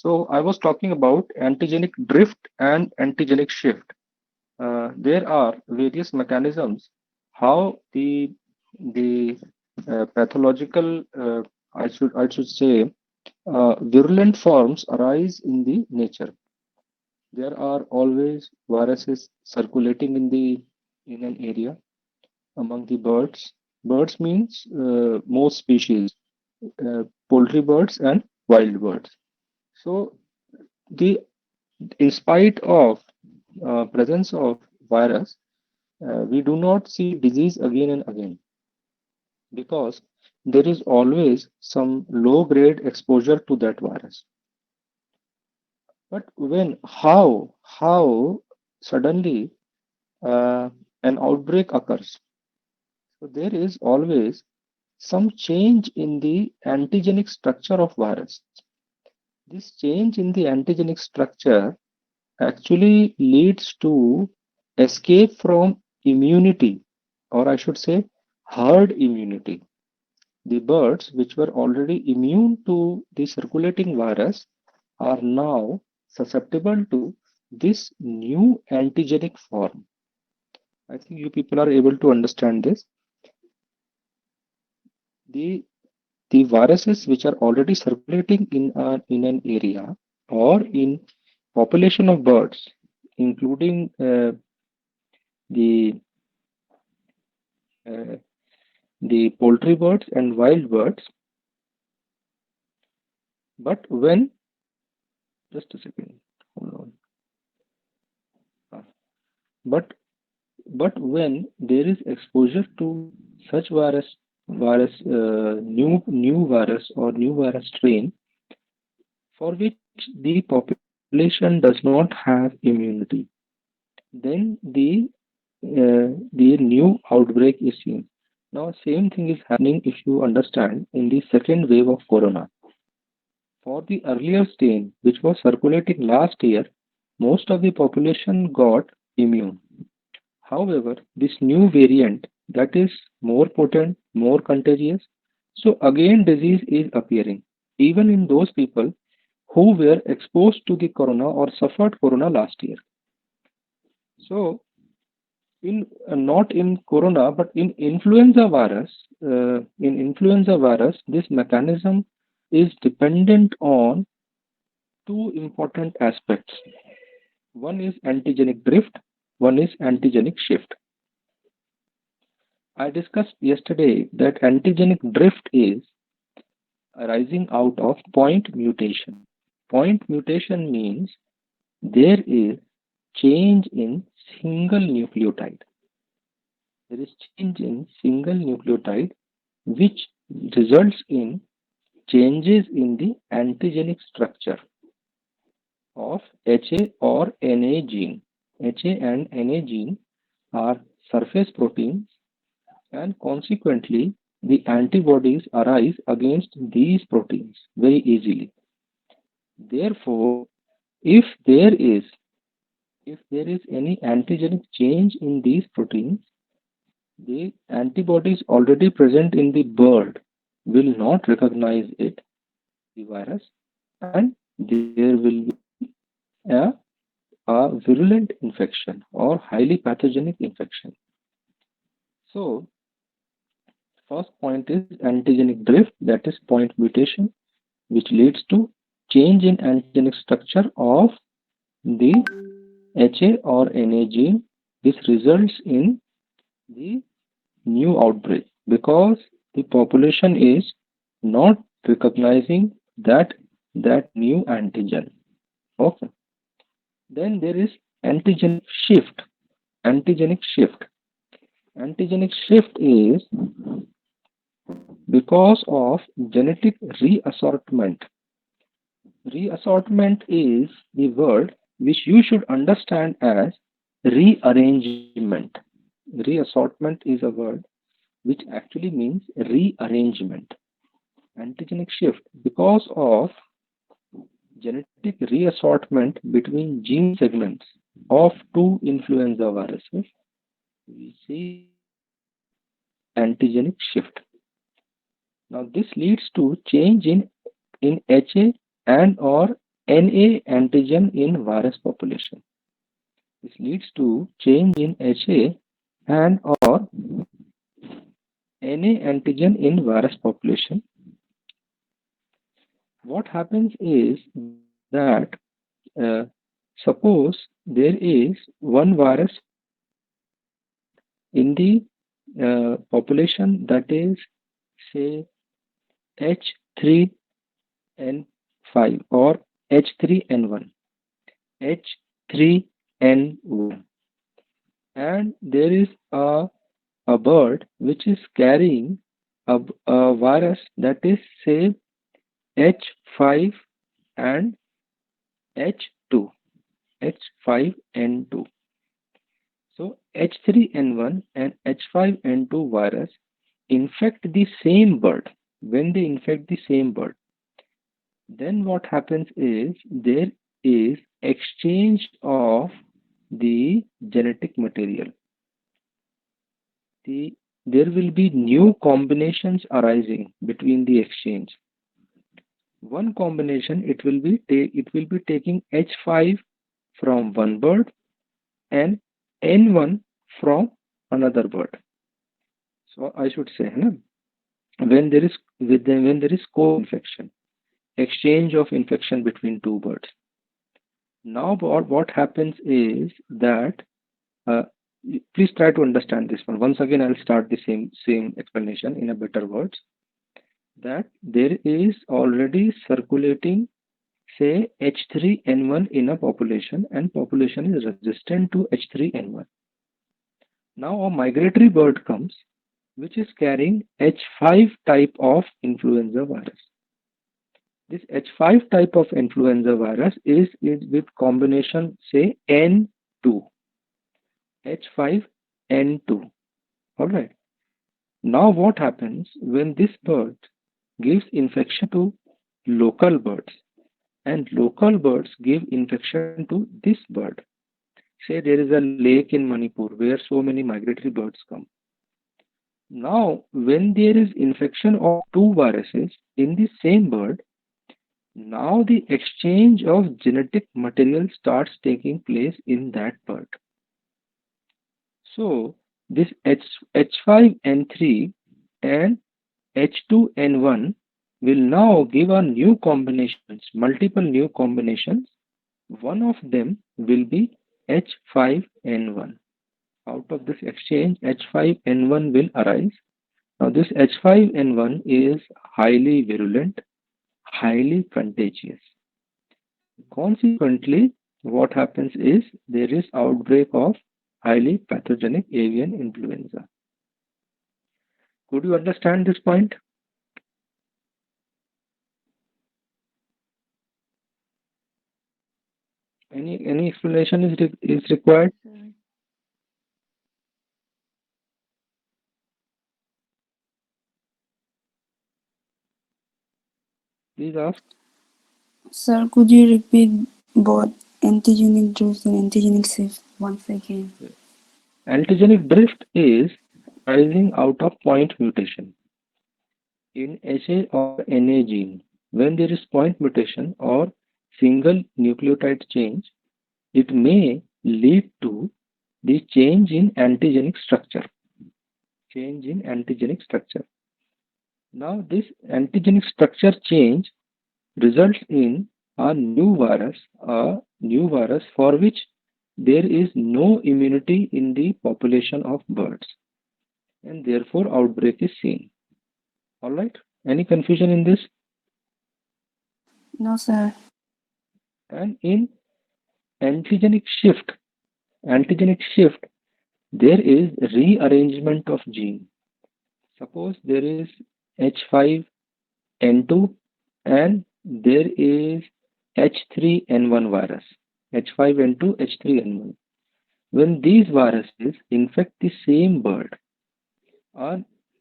So I was talking about antigenic drift and antigenic shift. There are various mechanisms how the pathological I should say virulent forms arise in the nature. There are always viruses circulating in an area among the birds. Birds means most species, poultry birds and wild birds. So the in spite of presence of virus, we do not see disease again and again because there is always some low grade exposure to that virus. But how suddenly an outbreak occurs? So there is always some change in the antigenic structure of virus. This change in the antigenic structure actually leads to escape from immunity, or I should say herd immunity. The birds which were already immune to the circulating virus are now susceptible to this new antigenic form. I think you people are able to understand this. The the viruses which are already circulating in an area or in population of birds, including the uh, the poultry birds and wild birds. But when, just a second, hold on. Ah, But when there is exposure to such new virus or new virus strain for which the population does not have immunity, then the new outbreak is seen. Now, same thing is happening if you understand in the second wave of corona. For the earlier strain, which was circulating last year, most of the population got immune. However, this new variant that is more potent, more contagious, so again disease is appearing, even in those people who were exposed to the corona or suffered corona last year. So, in not in corona, but in influenza virus, this mechanism is dependent on two important aspects. One is antigenic drift, one is antigenic shift. I discussed yesterday that antigenic drift is arising out of point mutation. Point mutation means there is change in single nucleotide. There is change in single nucleotide which results in changes in the antigenic structure of HA or NA gene. HA and NA gene are surface proteins and consequently the antibodies arise against these proteins very easily. Therefore, if there is if there is any antigenic change in these proteins, the antibodies already present in the bird will not recognize it, the virus, and there will be a, a virulent infection or highly pathogenic infection. So, first point is antigenic drift, that is point mutation, which leads to change in antigenic structure of the HA or NA gene. This results in the new outbreak because the population is not recognizing that new antigen. Okay. Then there is antigenic shift. Antigenic shift. Antigenic shift is because of genetic reassortment. Reassortment is the word which you should understand as rearrangement. Reassortment is a word which actually means rearrangement. Antigenic shift because of genetic reassortment between gene segments of two influenza viruses, we see antigenic shift. Now this leads to change in HA and or Na antigen in virus population. This leads to change in HA and or Na antigen in virus population. What happens is that uh, suppose there is one virus in the population, that is, say, H3N5 or H3N1, H3N1, and there is a bird which is carrying a virus that is, say, H5 and H2, H5N2. So H3N1 and H5N2 virus infect the same bird. When they infect the same bird, then what happens is there is exchange of the genetic material. There will be new combinations arising between the exchange. One combination, it will be taking H5 from one bird and N1 from another bird. So I should say, when there is when there is co-infection, exchange of infection between two birds. Now what happens is that uh, please try to understand this one. Once again, I'll start the same explanation in a better words, that there is already circulating, say, H3N1 in a population, and population is resistant to H3N1. Now a migratory bird comes which is carrying H5 type of influenza virus. This H5 type of influenza virus is with combination, say, N2, H5N2. All right. Now what happens when this bird gives infection to local birds, and local birds give infection to this bird? Say there is a lake in Manipur where so many migratory birds come. Now, when there is infection of two viruses in the same bird, now the exchange of genetic material starts taking place in that bird. So this H5N3 and H2N1 will now give a new combinations, multiple new combinations. One of them will be H5N1. Out of this exchange, H5N1 will arise. Now this H5N1 is highly virulent, highly contagious. Consequently, what happens is there is outbreak of highly pathogenic avian influenza. Could you understand this point? Any explanation is required? Please ask. Sir, could you repeat both antigenic drift and antigenic shift once again? Antigenic drift is arising out of point mutation in HA or NA gene. When there is point mutation or single nucleotide change, it may lead to the change in antigenic structure. Change in antigenic structure. Now, this antigenic structure change results in a new virus for which there is no immunity in the population of birds, and therefore outbreak is seen. All right. Any confusion in this? No, sir. And in antigenic shift, antigenic shift, there is rearrangement of gene. Suppose there is H5N2 and there is H3N1 virus. H5N2, H3N1. When these viruses infect the same bird,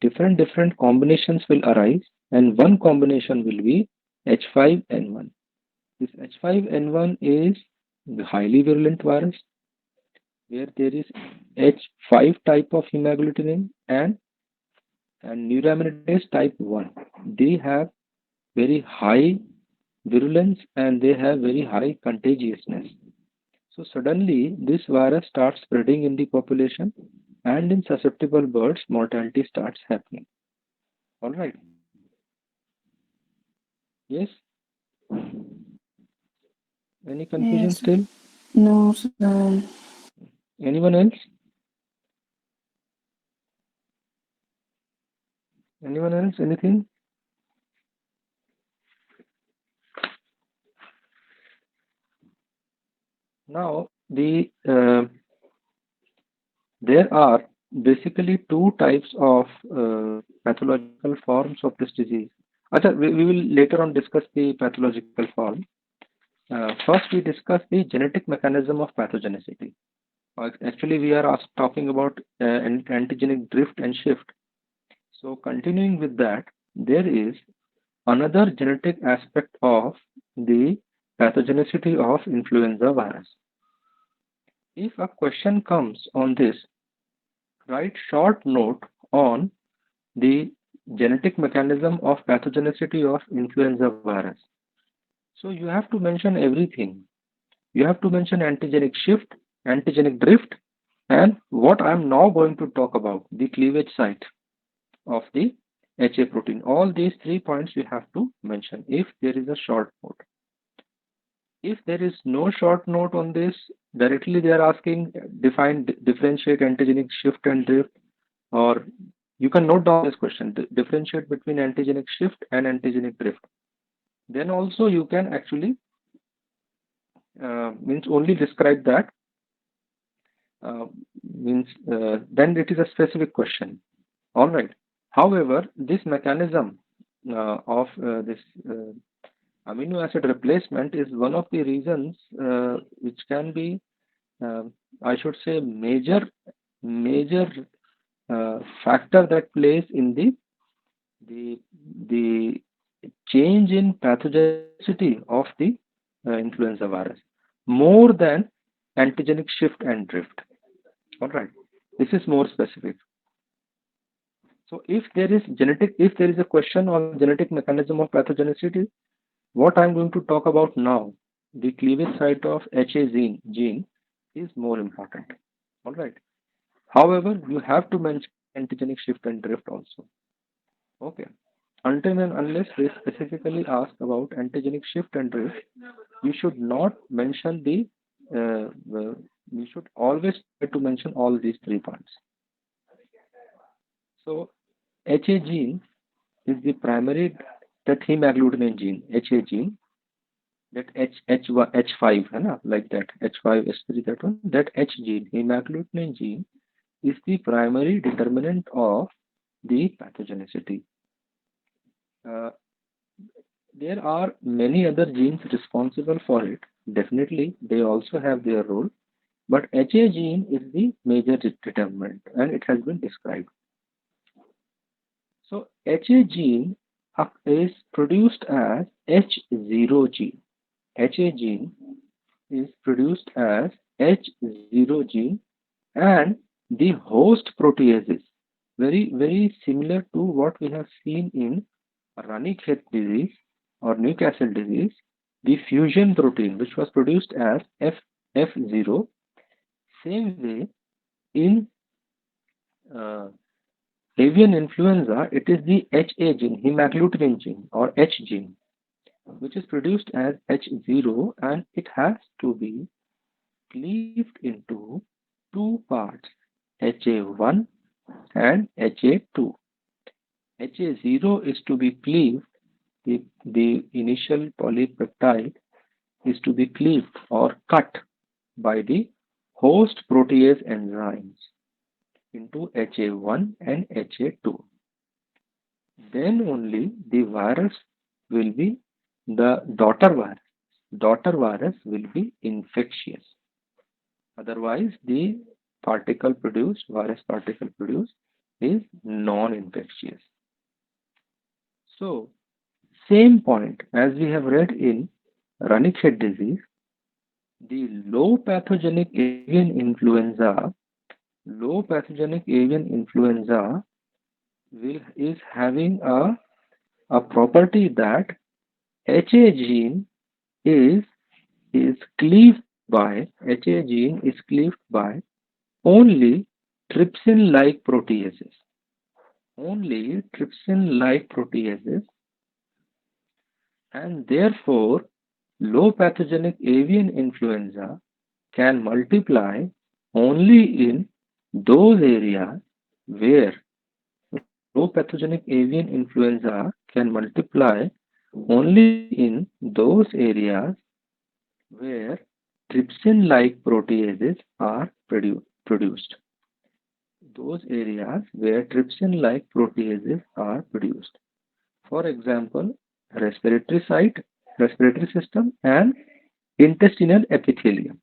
different combinations will arise, and one combination will be H5N1. This H5N1 is the highly virulent virus where there is H5 type of hemagglutinin and neuraminidase type 1. They have very high virulence and they have very high contagiousness. So suddenly this virus starts spreading in the population and in susceptible birds mortality starts happening. All right. Yes. Any confusion Yes. still? No, sir. Anyone else? Anyone else? Anything? Now there are basically two types of pathological forms of this disease. Acha, we will later on discuss the pathological form. First, we discuss the genetic mechanism of pathogenicity. Actually, we are talking about antigenic drift and shift. So, continuing with that, there is another genetic aspect of the pathogenicity of influenza virus. If a question comes on this, write short note on the genetic mechanism of pathogenicity of influenza virus. So you have to mention everything. You have to mention antigenic shift, antigenic drift, and what I'm now going to talk about, the cleavage site of the HA protein. All these 3 points you have to mention if there is a short note. If there is no short note on this, directly they are asking define, differentiate antigenic shift and drift, or you can note down this question, differentiate between antigenic shift and antigenic drift. Then also you can actually means only describe that uh, means then it is a specific question. All right. However, this mechanism of this amino acid replacement is one of the reasons which can be, I should say, major factor that plays in the the change in pathogenicity of the influenza virus more than antigenic shift and drift. All right, this is more specific. So if there is a question on genetic mechanism of pathogenicity, what I'm going to talk about now, the cleavage site of HA gene is more important. All right. However, you have to mention antigenic shift and drift also. Okay. Until and unless they specifically ask about antigenic shift and drift, you should not mention you should always try to mention all these 3 points. So HA gene is the primary, that hemagglutinin gene, HA gene, that H5 है ना, like that H5H3, that one, that H gene, hemagglutinin gene is the primary determinant of the pathogenicity. Uh, there are many other genes responsible for it. Definitely, they also have their role, but HA gene is the major determinant, and it has been described. So HA gene is produced as H0 gene. HA gene is produced as H0 gene, and the host proteases, very similar to what we have seen in Ranichet disease or Newcastle disease, the fusion protein which was produced as F0. Same way in uh, avian influenza, it is the HA gene, hemagglutinin gene or H gene, which is produced as H0, and it has to be cleaved into two parts, HA1 and HA2. HA0 is to be cleaved, the initial polypeptide is to be cleaved or cut by the host protease enzymes into HA1 and HA2. Then only the virus will be the daughter virus. Daughter virus will be infectious. Otherwise, the virus particle produced is non-infectious. So, same point as we have read in Ranichet disease, the low pathogenic avian influenza is having a property that HA gene is is cleaved by HA gene is cleaved by only trypsin-like proteases. Only trypsin-like proteases, and therefore low pathogenic avian influenza can multiply only in those areas where low pathogenic avian influenza can multiply only in those areas where trypsin-like proteases are produced. Those areas where trypsin-like proteases are produced. For example, respiratory site, respiratory system, and intestinal epithelium.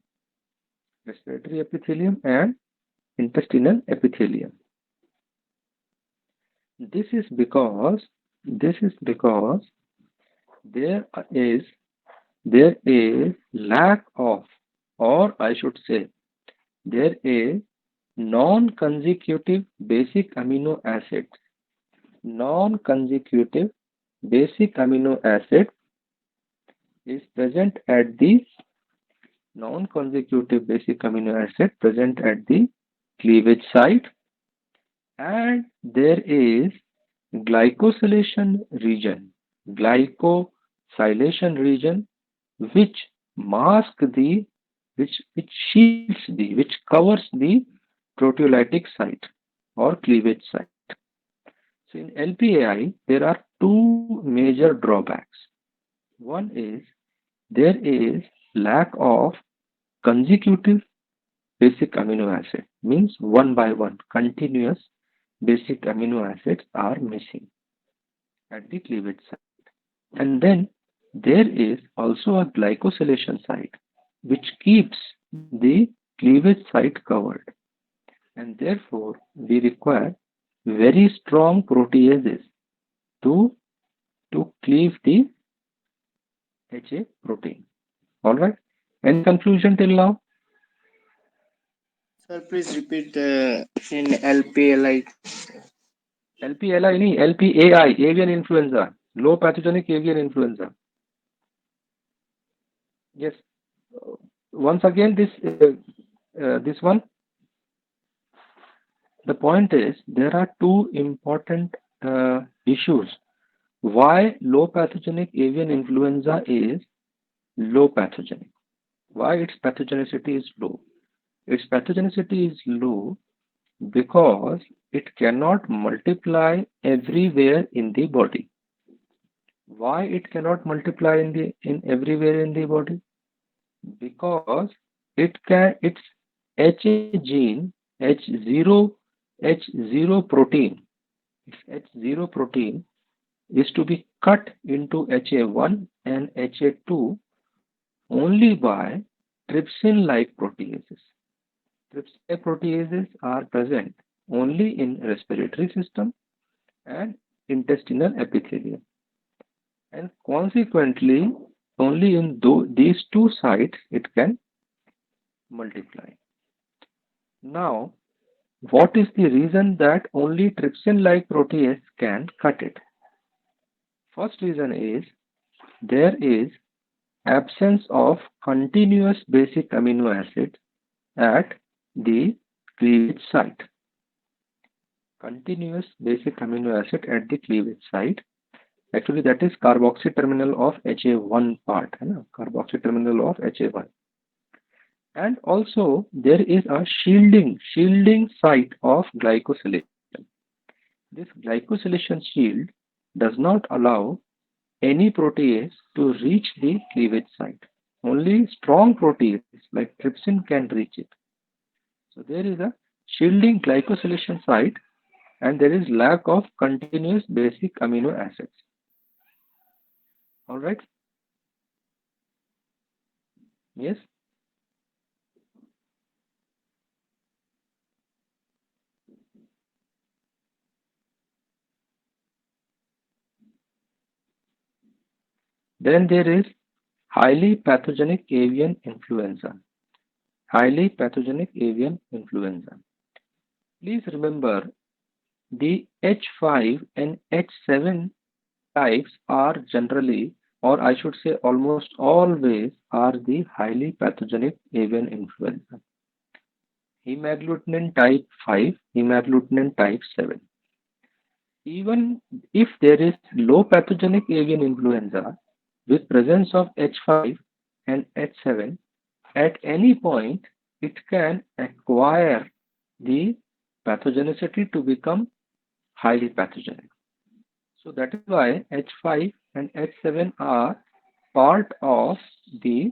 Respiratory epithelium and intestinal epithelium. This is because there is there is lack of, or I should say, there is non-consecutive basic amino acids. Non-consecutive basic amino acid is present at the non-consecutive basic amino acid present at the cleavage site, and there is glycosylation region, glycosylation region, which mask the, which shields the, which covers the proteolytic site or cleavage site. So in LPAI, there are two major drawbacks. One is there is lack of consecutive basic amino acid, means one by one continuous basic amino acids are missing at the cleavage site. And then there is also a glycosylation site which keeps the cleavage site covered, and therefore we require very strong proteases to cleave the HA protein. All right. Any conclusion till now? Sir, please repeat in LPLI. LPLI, नहीं, LPAI, avian influenza, low pathogenic avian influenza. Yes. Once again, this one. The point is there are two important issues. Why low pathogenic avian influenza is low pathogenic? Why its pathogenicity is low? Its pathogenicity is low because it cannot multiply everywhere in the body. Why it cannot multiply in everywhere in the body? Because its HA gene, H0 protein, its H0 protein is to be cut into HA1 and HA2 only by trypsin-like proteases. Trypsin-like proteases are present only in respiratory system and intestinal epithelium, and consequently only in these two sites it can multiply. Now, what is the reason that only trypsin-like protease can cut it? First reason is there is absence of continuous basic amino acid at the cleavage site. Continuous basic amino acid at the cleavage site. Actually, that is carboxy terminal of HA1 part, carboxy terminal of HA1. And also there is a shielding site of glycosylation. This glycosylation shield does not allow any protease to reach the cleavage site. Only strong proteases like trypsin can reach it. So there is a shielding glycosylation site, and there is lack of continuous basic amino acids. All right. Yes. Then there is highly pathogenic avian influenza. Highly pathogenic avian influenza. Please remember the H5 and H7 types are generally or I should say almost always, are the highly pathogenic avian influenza. Hemagglutinin type 5, hemagglutinin type 7. Even if there is low pathogenic avian influenza with presence of H5 and H7, at any point it can acquire the pathogenicity to become highly pathogenic. So that is why H5 and H7 are part of the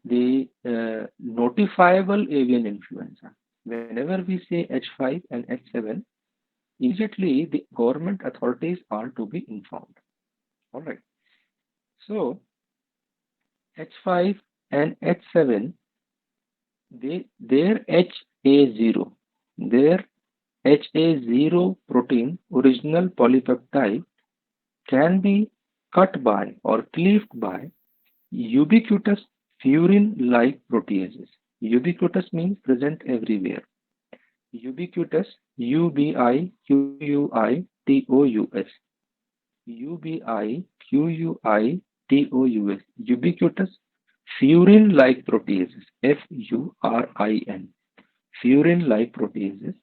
notifiable avian influenza. Whenever we say H5 and H7, immediately the government authorities are to be informed. All right. So H5 and H7, their HA0, their HA0 protein, original polypeptide, can be cut by or cleaved by ubiquitous furin-like proteases. Ubiquitous means present everywhere. Ubiquitous, Ubiquitous, Ubiquitous, ubiquitous furin-like proteases, Furin, furin-like proteases.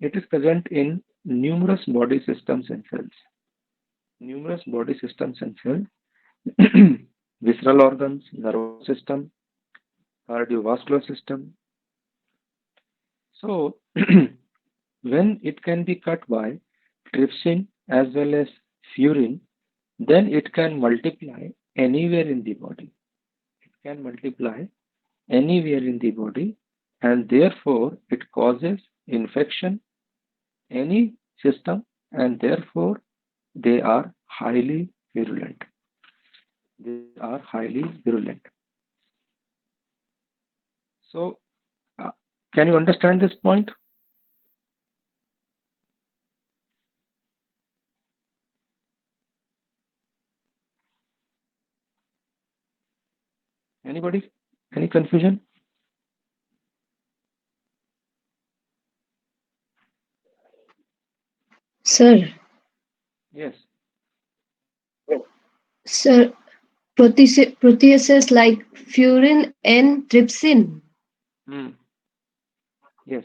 It is present in numerous body systems and cells. Numerous body systems and cells, visceral organs, nervous system, cardiovascular system. So, when it can be cut by trypsin as well as furin, then it can multiply anywhere in the body. It can multiply anywhere in the body, and therefore it causes infection any system, and therefore they are highly virulent. They are highly virulent. So, uh, can you understand this point? Anybody? Any confusion? Sir, Yes. sir, proteases like furin and trypsin. Hmm. Yes.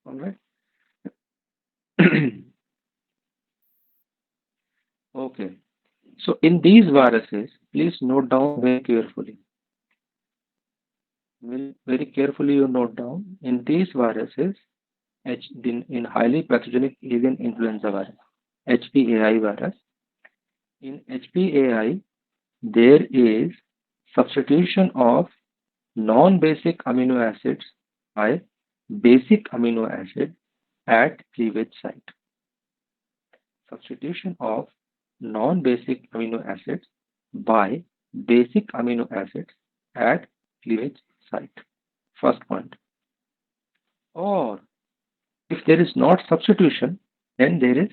All right. Okay. So in these viruses, please note down very carefully. Very carefully you note down. In these viruses, in highly pathogenic avian influenza virus, HPAI virus, in HPAI, there is substitution of non-basic amino acids by basic amino acid at cleavage site. Substitution of non-basic amino acids by basic amino acids at cleavage site. First point. Or if there is not substitution, then there is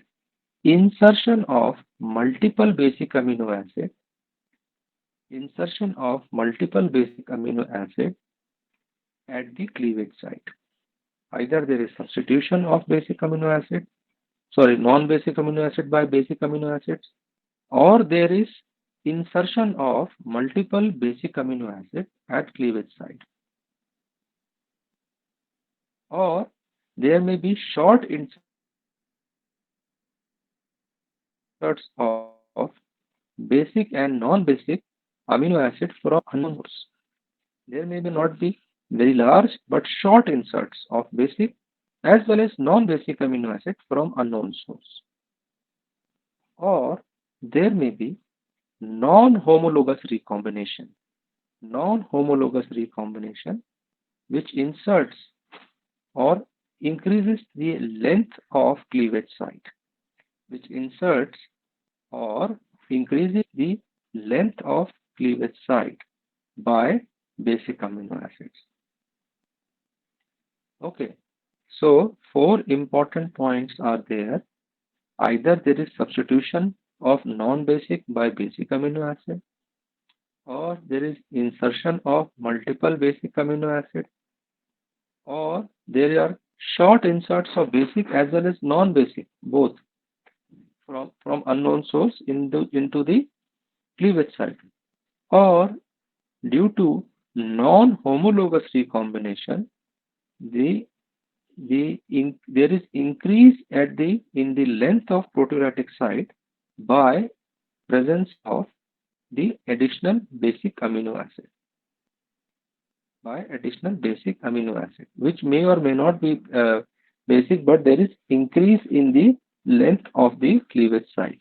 insertion of multiple basic amino acids. Insertion of multiple basic amino acids at the cleavage site. Either there is substitution of basic amino acid, sorry, non-basic amino acid by basic amino acids, or there is insertion of multiple basic amino acids at cleavage site, or there may be short inserts of basic and non-basic amino acids from unknown source. There may be not be very large but short inserts of basic as well as non-basic amino acids from unknown source, or there may be non-homologous recombination. Non-homologous recombination which inserts or increases the length of cleavage site, which inserts or increases the length of cleavage site by basic amino acids. Okay, so four important points are there. Either there is substitution of non-basic by basic amino acid, or there is insertion of multiple basic amino acids, or there are short inserts of basic as well as non-basic, both from unknown source into the cleavage site, or due to non-homologous recombination, the there is increase in the length of proteolytic site by presence of the additional basic amino acid, which may or may not be basic, but there is increase in the length of the cleavage site.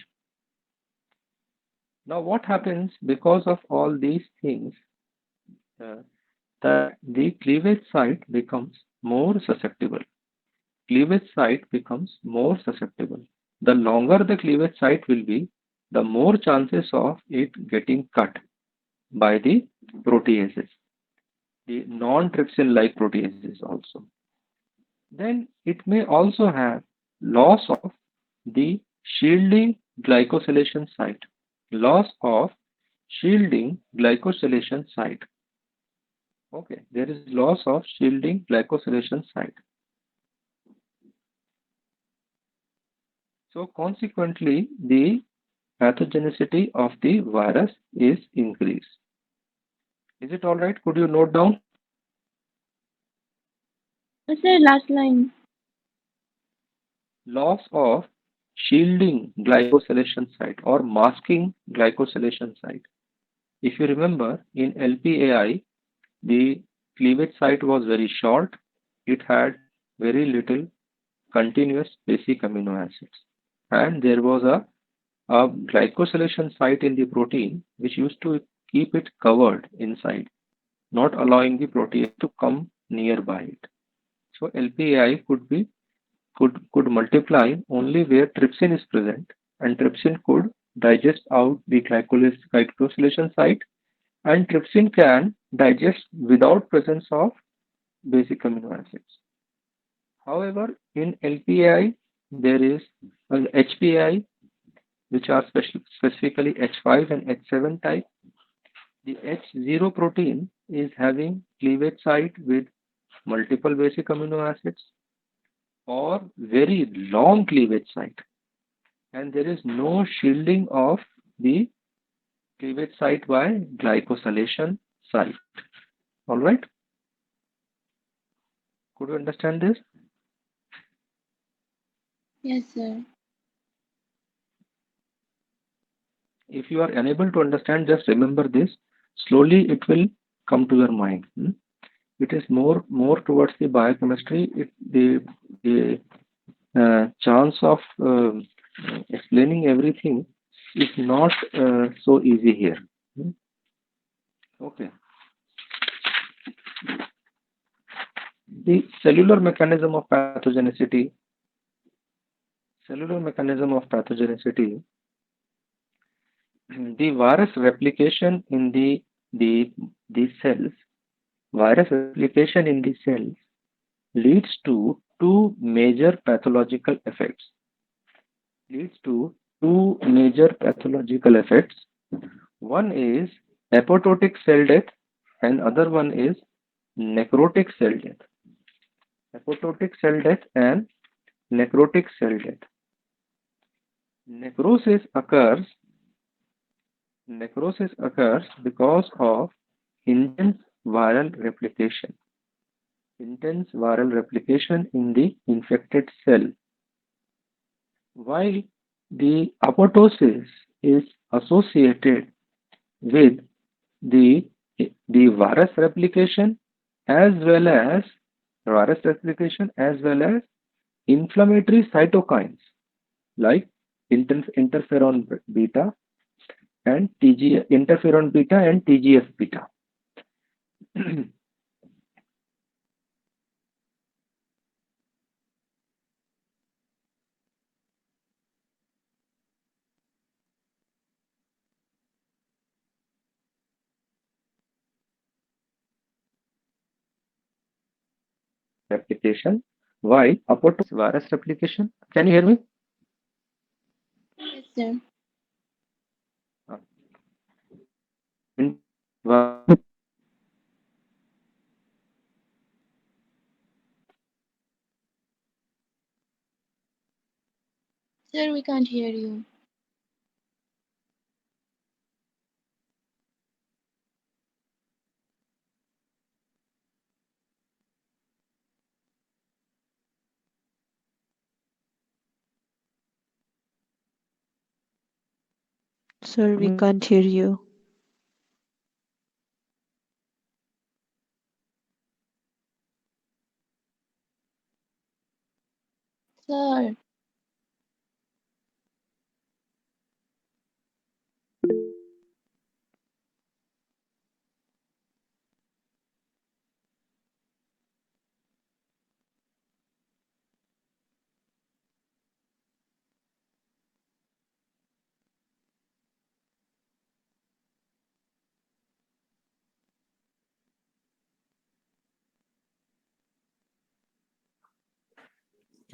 Now, what happens because of all these things? That the cleavage site becomes more susceptible. Cleavage site becomes more susceptible. The longer the cleavage site will be, the more chances of it getting cut by the proteases, the non-trypsin-like proteases also. Then it may also have loss of the shielding glycosylation site. Loss of shielding glycosylation site. Okay, there is loss of shielding glycosylation site. So consequently, the pathogenicity of the virus is increased. Is it all right? Could you note down? Sir, last line. Loss of shielding glycosylation site or masking glycosylation site. If you remember, in LPAI, the cleavage site was very short. It had very little continuous basic amino acids. And there was a glycosylation site in the protein which used to keep it covered inside, not allowing the protein to come nearby it. So LPAI could multiply only where trypsin is present, and trypsin could digest out the glycosylation site, and trypsin can digest without presence of basic amino acids. However, in LPAI, there is an HPAI, which are specifically H5 and H7 type. The H0 protein is having cleavage site with multiple basic amino acids or very long cleavage site, and there is no shielding of the cleavage site by glycosylation site. All right? Could you understand this? Yes, sir. If you are unable to understand, just remember this. Slowly it will come to your mind. It is more towards the biochemistry. The chance of explaining everything is not so easy here. Okay. The cellular mechanism of pathogenicity. The virus replication in the cells. Virus replication in the cells leads to two major pathological effects. One is apoptotic cell death and other one is necrotic cell death. Apoptotic cell death and necrotic cell death. Necrosis occurs because of intense viral replication. Intense viral replication in the infected cell. While the apoptosis is associated with the virus replication as well as inflammatory cytokines like interferon beta and interferon beta and TGF beta. Replication. Why apoptosis virus replication? Can you hear me? Yes, sir. Sir, we can't hear you. Sir, we can't hear you. Sir,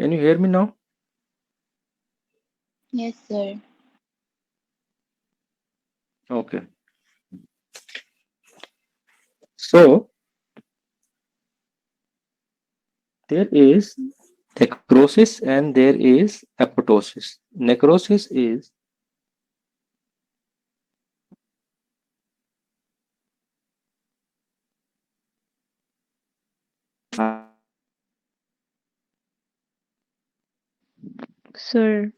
Can you hear me now? yes, sir. Okay. So there is necrosis and there is apoptosis. Necrosis is Sir,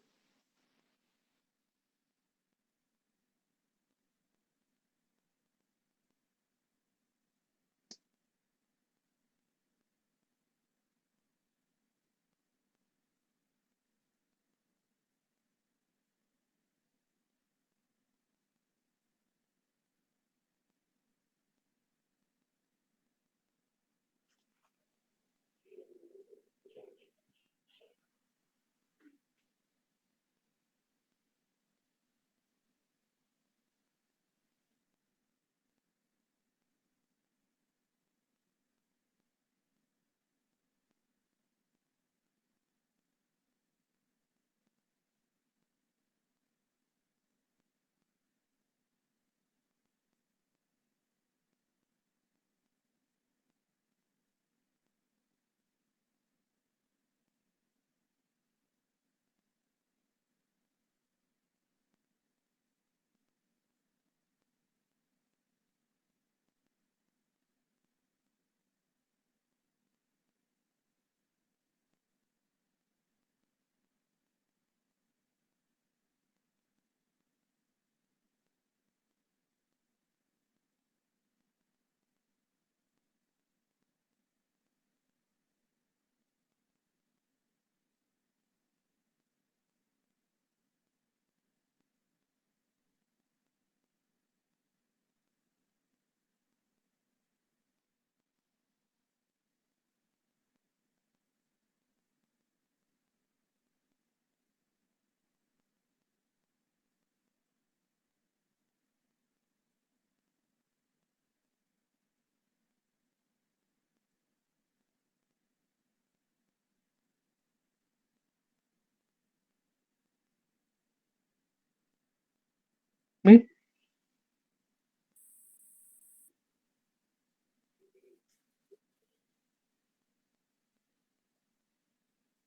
me.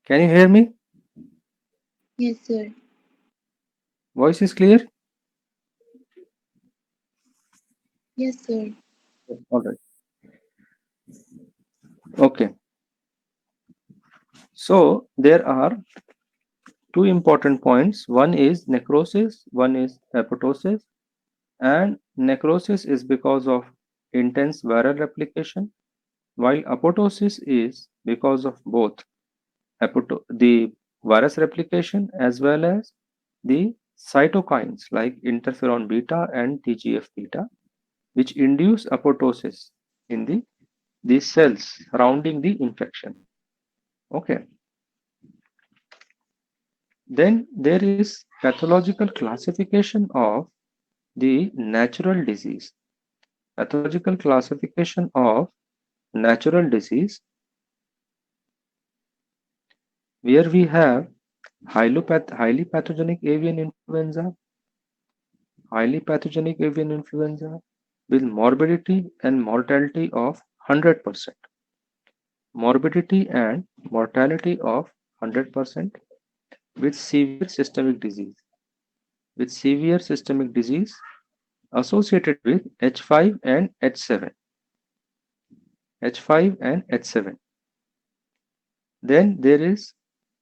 Can you hear me? Yes, sir. Voice is clear? Yes, sir. All right. Okay. So there are two important points. One is necrosis, one is apoptosis. And necrosis is because of intense viral replication, while apoptosis is because of both the virus replication as well as the cytokines like interferon beta and TGF beta, which induce apoptosis in the cells surrounding the infection. Okay. Then there is pathological classification of the natural disease. Pathological classification of natural disease, where we have highly pathogenic avian influenza with morbidity and mortality of 100%. Morbidity and mortality of 100%. with severe systemic disease, associated with H5 and H7. H5 and H7. Then there is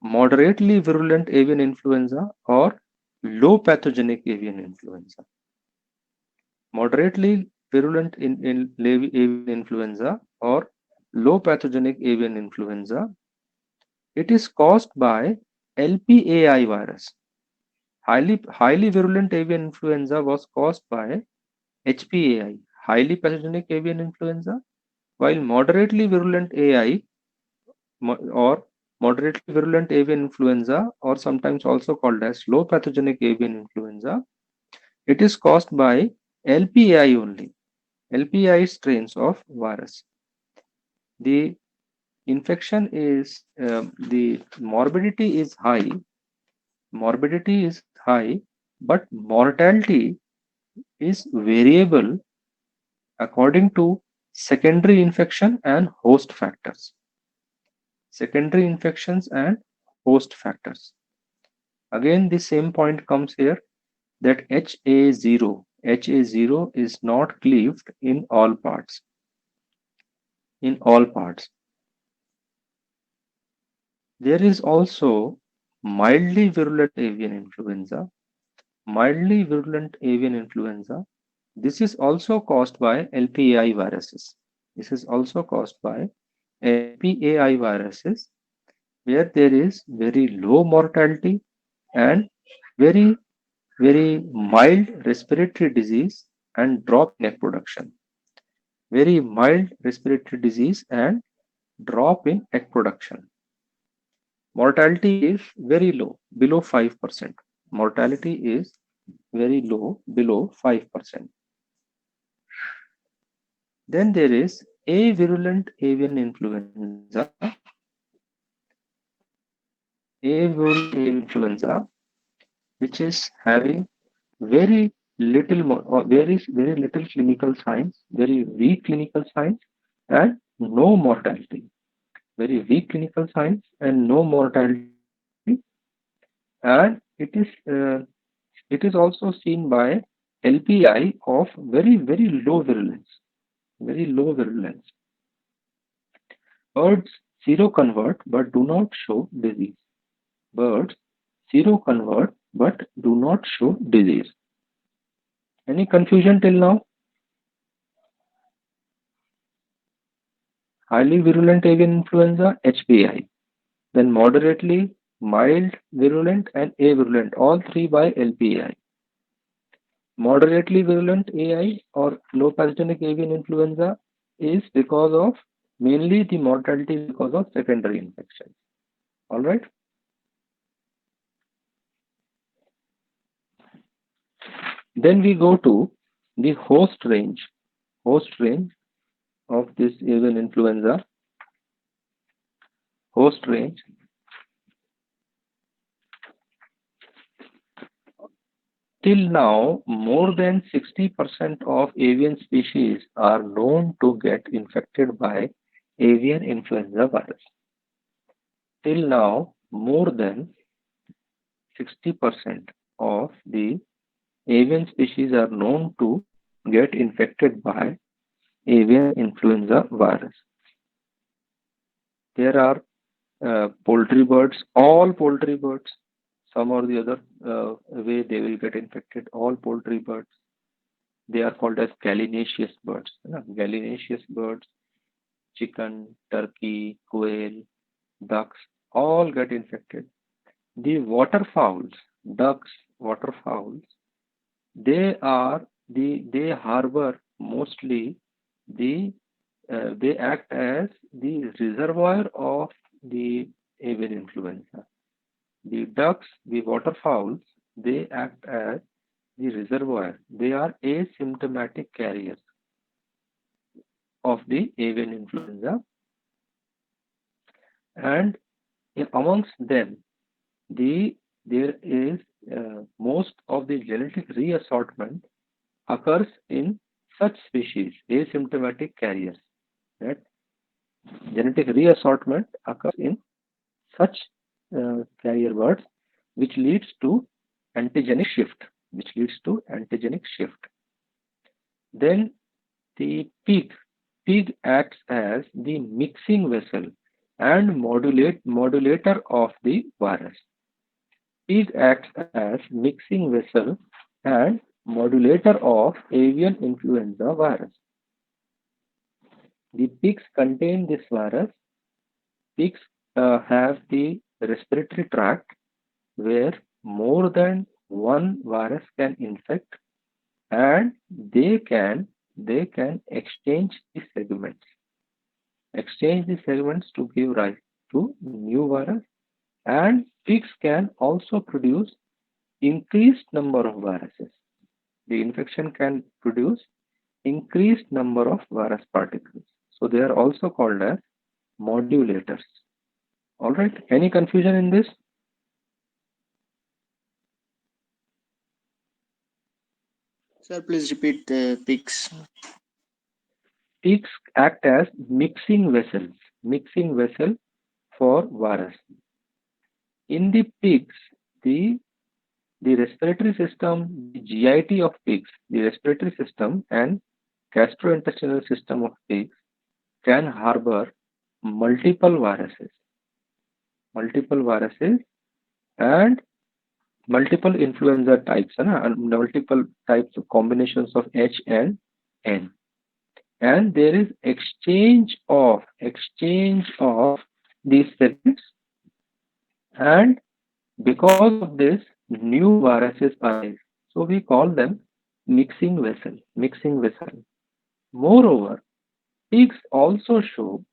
moderately virulent avian influenza or low pathogenic avian influenza. Moderately virulent avian influenza or low pathogenic avian influenza. It is caused by LPAI virus. Highly virulent avian influenza was caused by HPAI, highly pathogenic avian influenza, while moderately virulent AI or moderately virulent avian influenza, or sometimes also called as low pathogenic avian influenza, it is caused by LPAI only, LPAI strains of virus. The infection is, the morbidity is high, but mortality is variable according to secondary infection and host factors. Secondary infections and host factors. Again, the same point comes here that HA0 is not cleaved in all parts. There is also mildly virulent avian influenza. This is also caused by LPAI viruses. Where there is very low mortality and very mild respiratory disease and drop in egg production. Very mild respiratory disease and drop in egg production. Mortality is very low, below 5%. Mortality is very low, below 5%. Then there is avirulent avian influenza. Avirulent avian influenza, which is having very little clinical signs, very weak clinical signs, and no mortality. Very weak clinical signs and no mortality, and it is also seen by LPI of very low virulence. Birds seroconvert but do not show disease. Any confusion till now? Highly virulent avian influenza, HPI. Then moderately, mild, virulent, and avirulent, all three by LPAI. Moderately virulent AI or low pathogenic avian influenza is because of mainly the mortality because of secondary infections. All right. Then we go to the host range of this avian influenza. Host range. Till now, more than 60% of avian species are known to get infected by avian influenza virus. Till now, more than 60% of the avian species are known to get infected by avian influenza virus. There are poultry birds, all poultry birds, some or the other way they will get infected. All poultry birds, they are called as gallinaceous birds. Gallinaceous birds, chicken, turkey, quail, ducks, all get infected. The waterfowls, ducks, waterfowls, they harbor mostly they act as the reservoir of the avian influenza. The ducks, the waterfowls, they act as the reservoir. They are asymptomatic carriers of the avian influenza, and amongst them, there is most of the genetic reassortment occurs in such species, asymptomatic carriers. That genetic reassortment occurs in such carrier birds, which leads to antigenic shift, Then the pig acts as the mixing vessel and modulator of the virus. Pig acts as mixing vessel and modulator of avian influenza virus. The pigs contain this virus. Pigs have the respiratory tract where more than one virus can infect, and they can exchange the segments to give rise to new virus, and pigs can also produce increased number of viruses. The infection can produce increased number of virus particles. So they are also called as modulators. All right. Any confusion in this? Sir, please repeat the pigs. Pigs act as mixing vessel for virus. In the pigs, the respiratory system, the GIT of pigs, the respiratory system and gastrointestinal system of pigs can harbor multiple viruses and multiple influenza types and multiple types of combinations of H and N. And there is exchange of these segments, and because of this new viruses arise. So we call them mixing vessel. Moreover, pigs also show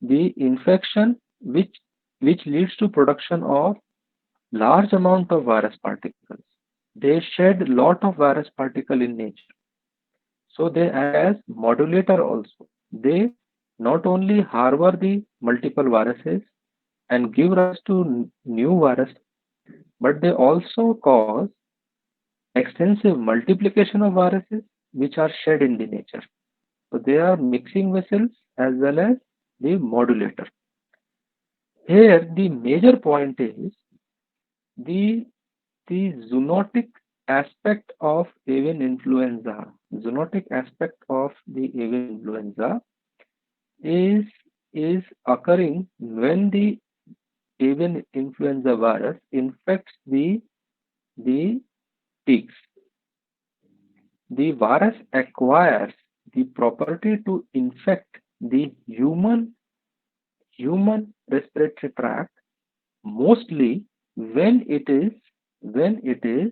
the infection which leads to production of large amount of virus particles. They shed lot of virus particle in nature. So they act as modulator also. They not only harbor the multiple viruses and give rise to new virus, but they also cause extensive multiplication of viruses which are shed in the nature. So they are mixing vessels as well as the modulator. Here the major point is the zoonotic aspect of avian influenza. Zoonotic aspect of the avian influenza is occurring when the avian influenza virus infects the pigs. The virus acquires the property to infect the human respiratory tract mostly when it is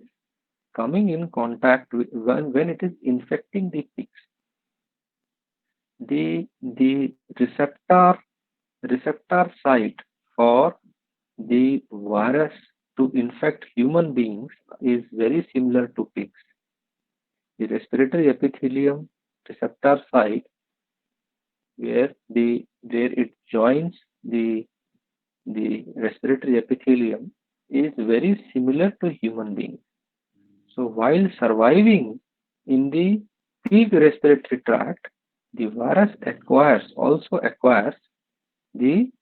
coming in contact with when it is infecting the pigs. The receptor site for the virus to infect human beings is very similar to pigs. The respiratory epithelium receptor site where it joins the respiratory epithelium is very similar to human beings. So while surviving in the pig respiratory tract, the virus also acquires the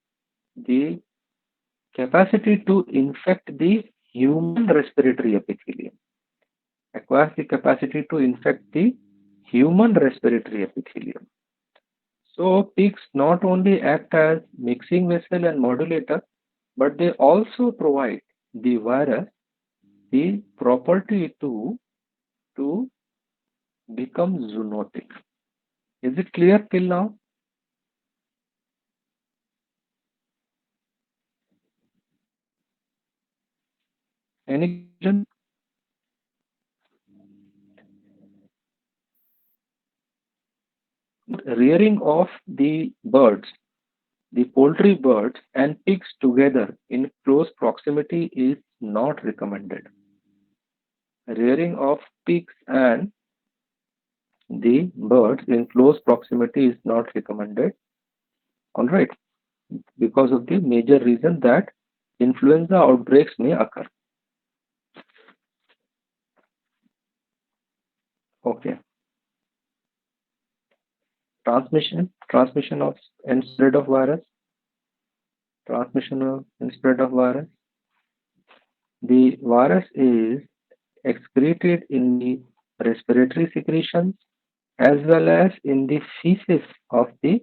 capacity to infect the human respiratory epithelium. So pigs not only act as mixing vessel and modulator, but they also provide the virus the property to become zoonotic. Is it clear till now? Any question? Rearing of the birds, the poultry birds and pigs together in close proximity is not recommended. Rearing of pigs and the birds in close proximity is not recommended. All right, because of the major reason that influenza outbreaks may occur. Okay. Transmission of and spread of virus. transmission and spread of virus. The virus is excreted in the respiratory secretions as well as in the feces of the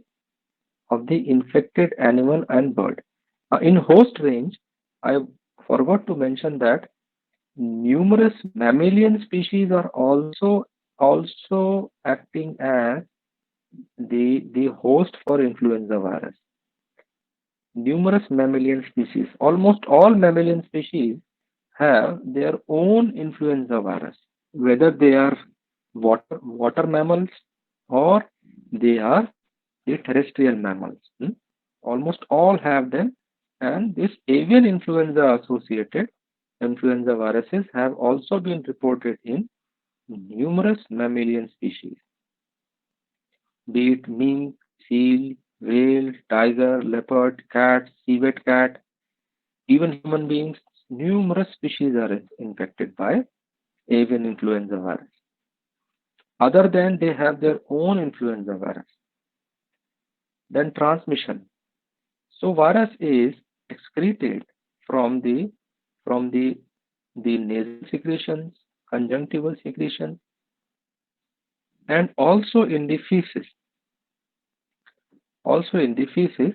infected animal and bird. In host range, I forgot to mention that numerous mammalian species are also acting as the host for influenza virus. Numerous mammalian species, almost all mammalian species have their own influenza virus, whether they are water mammals or they are the terrestrial mammals. Almost all have them, and this avian influenza associated influenza viruses have also been reported in numerous mammalian species, be it mink, seal, whale, tiger, leopard, cat, civet cat, even human beings. Numerous species are infected by avian influenza virus. Other than they have their own influenza virus. Then transmission. So virus is excreted from the nasal secretions, conjunctival secretions, and also in the feces. Also in the feces,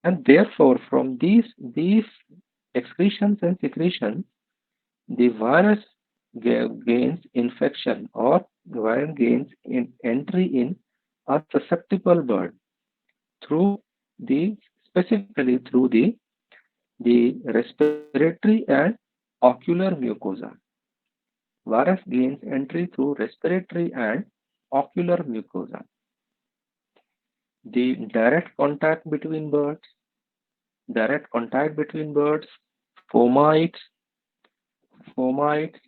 and therefore from these excretions and secretions, the virus gains infection or the virus gains entry in a susceptible bird through the specifically through the respiratory and ocular mucosa. Virus gains entry through respiratory and ocular mucosa. The direct contact between birds, fomites, fomites,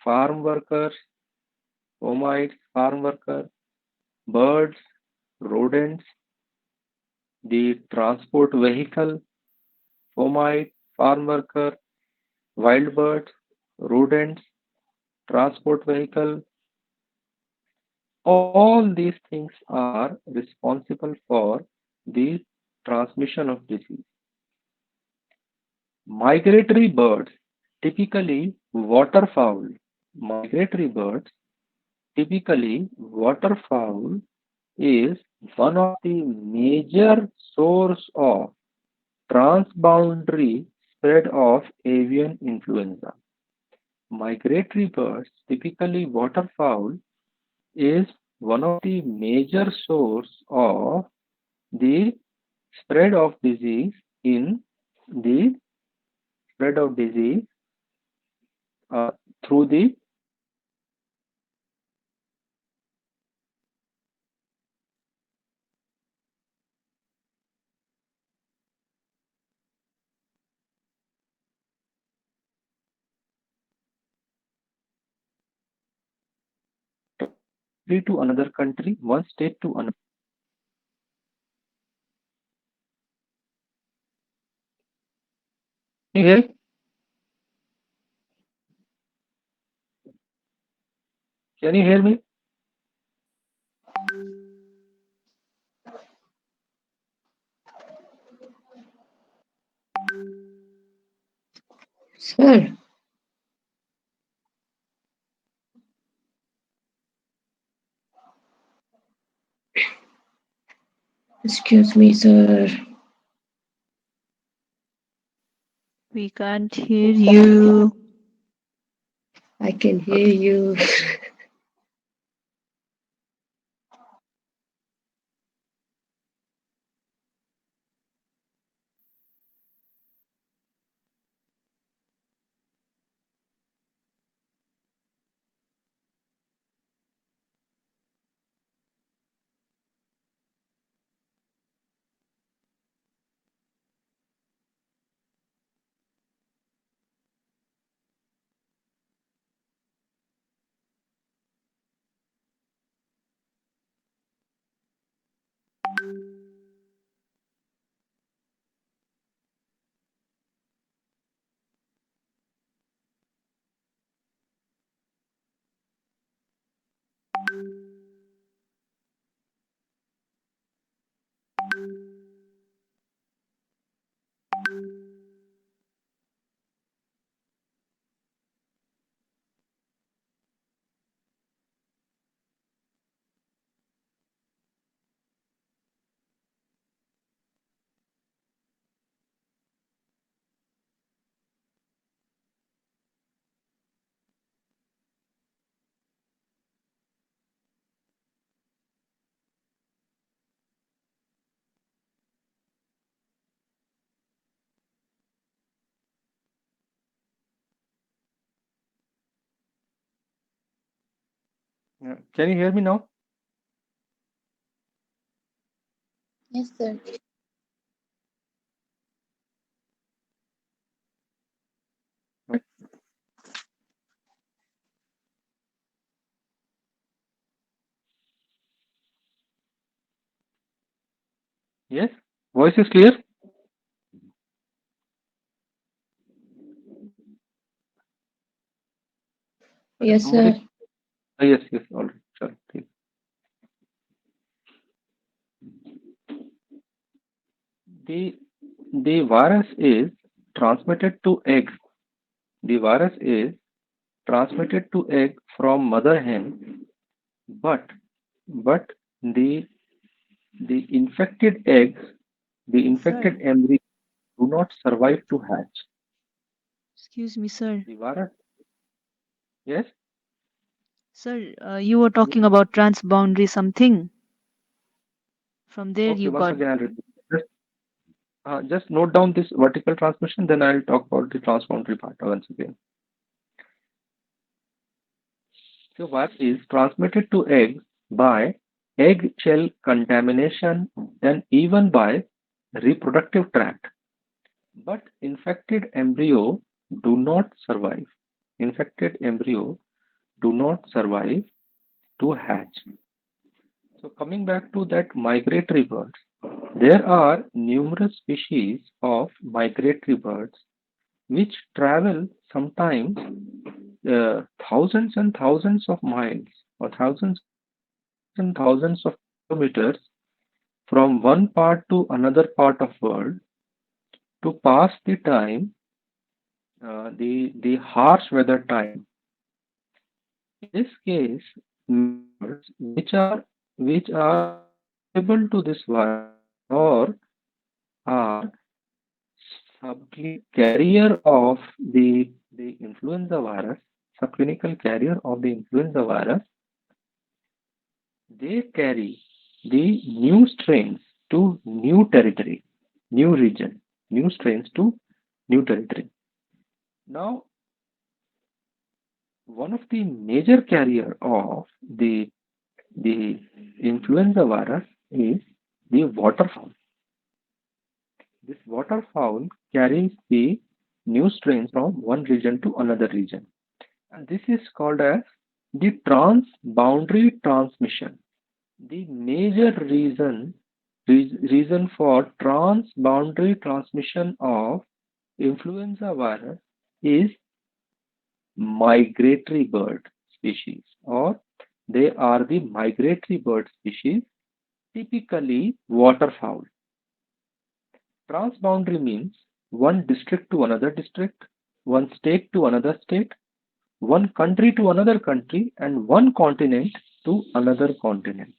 farm workers, fomites, farm workers, birds, rodents, the transport vehicle, fomite, farm worker, wild birds, rodents, transport vehicle, all these things are responsible for the transmission of disease. Migratory birds, typically waterfowl, migratory birds, typically waterfowl is one of the major source of transboundary spread of avian influenza. Migratory birds, typically waterfowl, is one of the major source of the spread of disease in the spread of disease uh, through the country to another country, one state to another. Can you hear me? Can you hear me? Sir, excuse me, sir. We can't hear you. I can hear you. Can you hear me now? Yes, sir. Yes? Voice is clear? Yes, Somebody? sir. Yes, yes, all right. Sure. Please. The virus is transmitted to eggs. The virus is transmitted to egg from mother hen, but the the infected eggs, the infected Sir, embryo do not survive to hatch. excuse me, sir. The virus, yes? Sir, you were talking about transboundary something. From there Okay, you once got. again I'll repeat. Just note down this vertical transmission, then I'll talk about the transboundary part once again. So virus is transmitted to eggs by egg shell contamination and even by reproductive tract. But infected embryo do not survive. Infected embryo do not survive to hatch. So coming back to that migratory birds, there are numerous species of migratory birds which travel sometimes thousands and thousands of miles or thousands and thousands of kilometers from one part to another part of world to pass the time, the harsh weather time. In this case, birds which are able to this virus or are carrier of the influenza virus, subclinical carrier of the influenza virus, they carry the new strains to new territory, new region, new strains to new territory. Now, one of the major carrier of the influenza virus is the waterfowl. This waterfowl carries the new strains from one region to another region. And this is called as the transboundary transmission. The major reason for transboundary transmission of influenza virus is migratory bird species, or they are the migratory bird species, typically waterfowl. Transboundary means one district to another district, one state to another state, one country to another country, and one continent to another continent.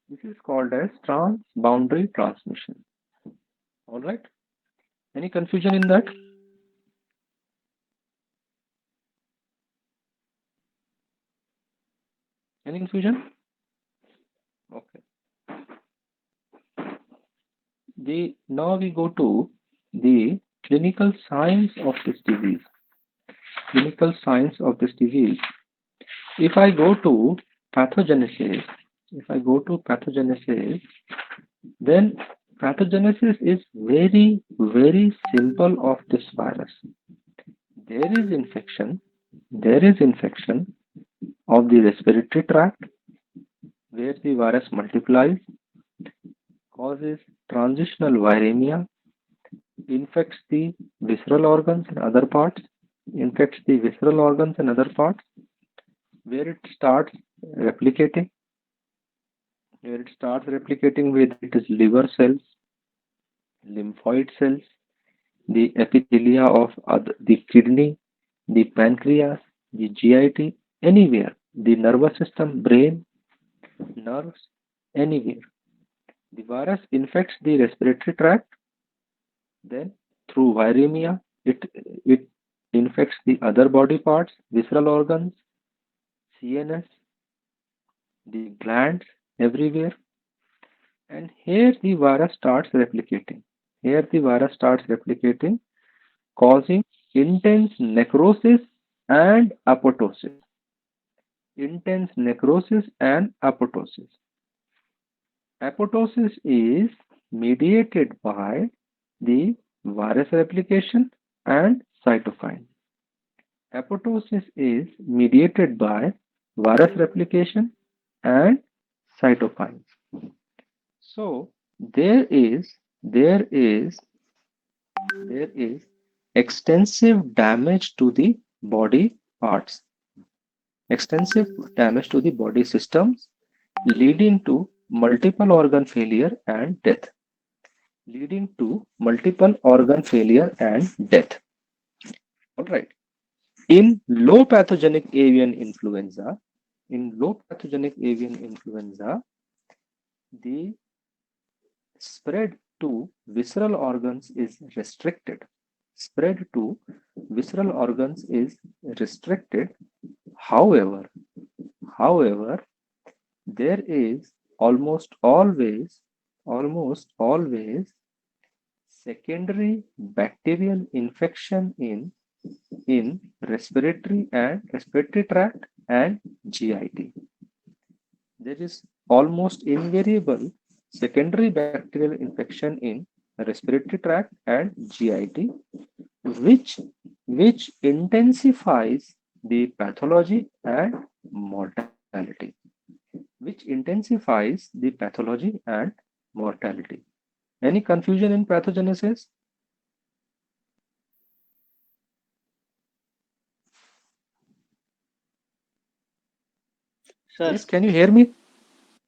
This is called as transboundary transmission. All right. Any confusion in that? Any confusion? Okay. Now we go to the clinical signs of this disease. Clinical signs of this disease. If I go to pathogenesis, then pathogenesis is very, very simple of this virus. There is infection of the respiratory tract where the virus multiplies, causes transitional viremia, infects the visceral organs and other parts, where it starts replicating, with its liver cells, lymphoid cells, the epithelia of the kidney, the pancreas, the GIT, anywhere, the nervous system, brain, nerves, anywhere. The virus infects the respiratory tract, then through viremia, it infects the other body parts, visceral organs, CNS, the glands, everywhere. And here the virus starts replicating. Causing intense necrosis and apoptosis. intense necrosis and apoptosis. Apoptosis is mediated by the virus replication and cytokine. Apoptosis is mediated by virus replication and cytokines. So there is extensive damage to the body parts, extensive damage to the body systems, leading to multiple organ failure and death. Leading to multiple organ failure and death. All right. In low pathogenic avian influenza, the spread to visceral organs is restricted. Spread to visceral organs is restricted. However, there is almost always secondary bacterial infection in respiratory tract and GIT. There is almost invariable secondary bacterial infection in respiratory tract and GIT, which intensifies the pathology and mortality. Any confusion in pathogenesis? Sir, Yes, can you hear me?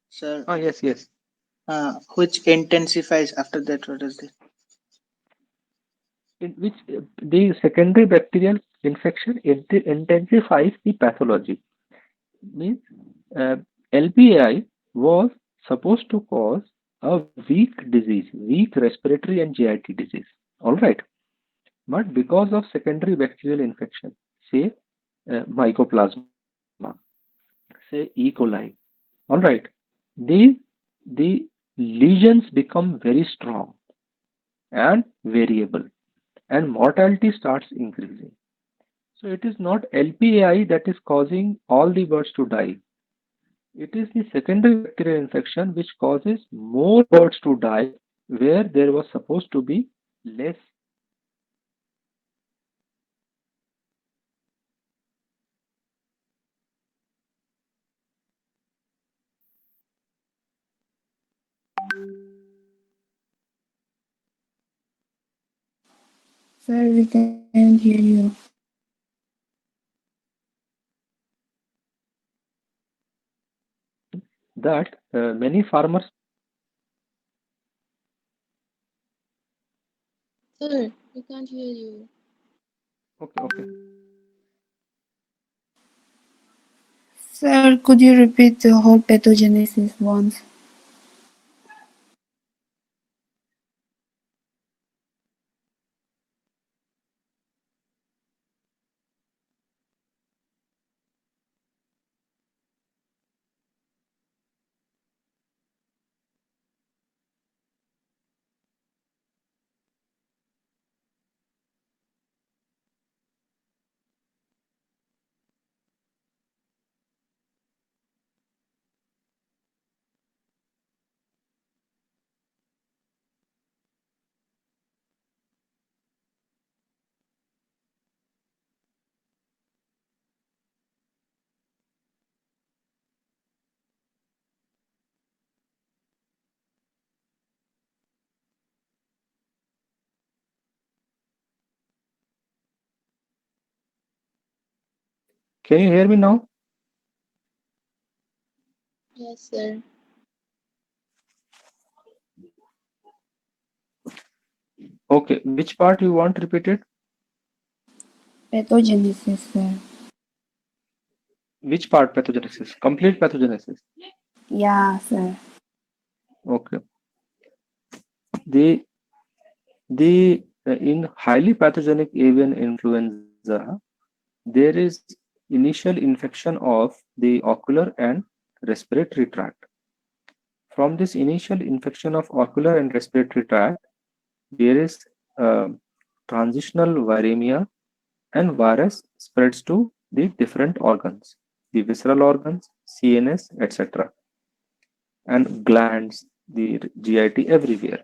sir, Yes. which intensifies after that? What is it? In which the secondary bacterial infection intensifies the pathology. Means LPAI was supposed to cause a weak respiratory and GIT disease. All right. But because of secondary bacterial infection, say Mycoplasma, say E. coli, all right, the lesions become very strong and variable, and mortality starts increasing. So it is not LPAI that is causing all the birds to die. It is the secondary bacterial infection which causes more birds to die where there was supposed to be less. Sir, we can hear you. That many farmers. Sir, we can't hear you. Okay. Sir, could you repeat the whole pathogenesis once? Can you hear me now? Yes, sir. Okay. Which part you want repeated? Pathogenesis, sir. Which part pathogenesis? Complete pathogenesis. Yeah, sir. Okay. In highly pathogenic avian influenza, there is initial infection of the ocular and respiratory tract. From this initial infection of ocular and respiratory tract, there is transitional viremia, and virus spreads to the different organs. the visceral organs, CNS, etc., and glands, the GIT everywhere.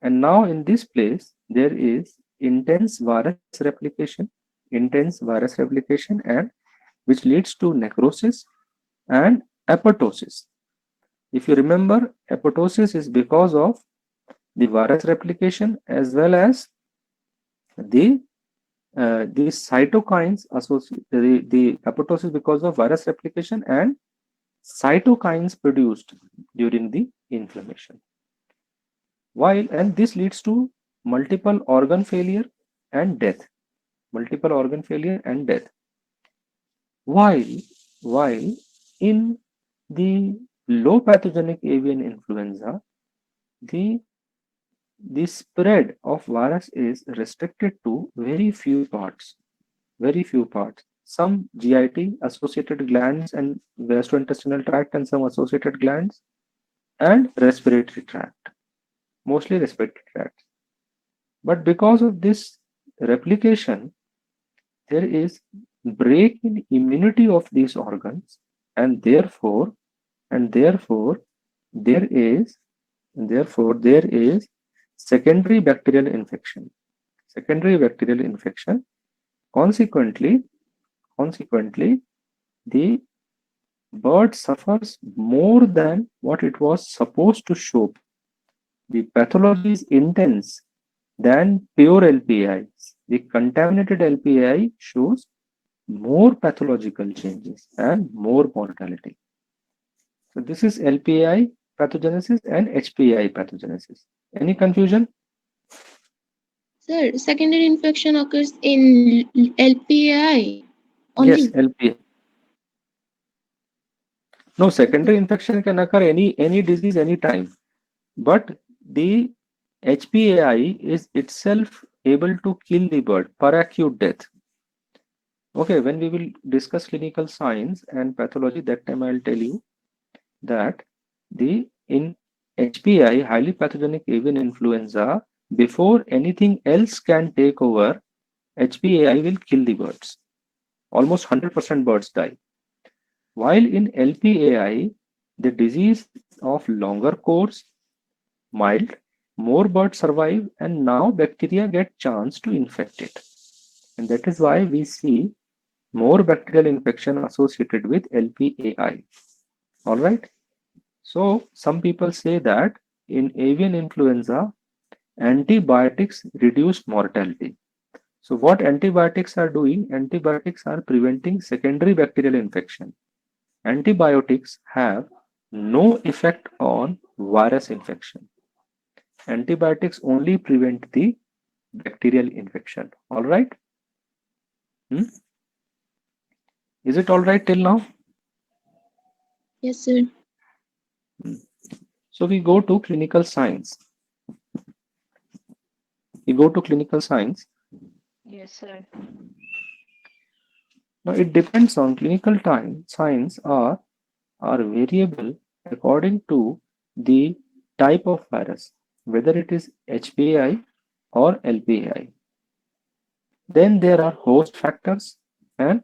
And now in this place, there is intense virus replication, and which leads to necrosis and apoptosis. If you remember, apoptosis is because of the virus replication as well as the cytokines associated. The apoptosis because of virus replication and cytokines produced during the inflammation. And this leads to multiple organ failure and death. While in the low pathogenic avian influenza, the spread of virus is restricted to very few parts. Some GIT associated glands and gastrointestinal tract, and some associated glands, and respiratory tract, mostly respiratory tract. But because of this replication, there is break in immunity of these organs, and therefore there is secondary bacterial infection. Consequently, the bird suffers more than what it was supposed to show. The pathology is intense than pure LPI. The contaminated LPI shows more pathological changes and more mortality. So this is LPI pathogenesis and HPI pathogenesis. Any confusion? Sir, secondary infection occurs in LPI only. Yes, LPI. No, secondary infection can occur any disease anytime, but the HPAI is itself able to kill the bird per acute death. Okay, when we will discuss clinical signs and pathology, that time I'll tell you that in HPI, highly pathogenic avian influenza, before anything else can take over, HPAI will kill the birds. Almost 100% birds die. While in LPAI, the disease of longer course, mild, more birds survive, and now bacteria get chance to infect it. And that is why we see more bacterial infection associated with LPAI. All right. So some people say that in avian influenza, antibiotics reduce mortality. So what antibiotics are doing? Antibiotics are preventing secondary bacterial infection. Antibiotics have no effect on virus infection. Antibiotics only prevent the bacterial infection. All right? Is it all right till now? Yes, sir. So we go to clinical signs. Yes, sir. Now it depends on clinical signs are variable according to the type of virus, whether it is HPAI or LPAI. Then there are host factors and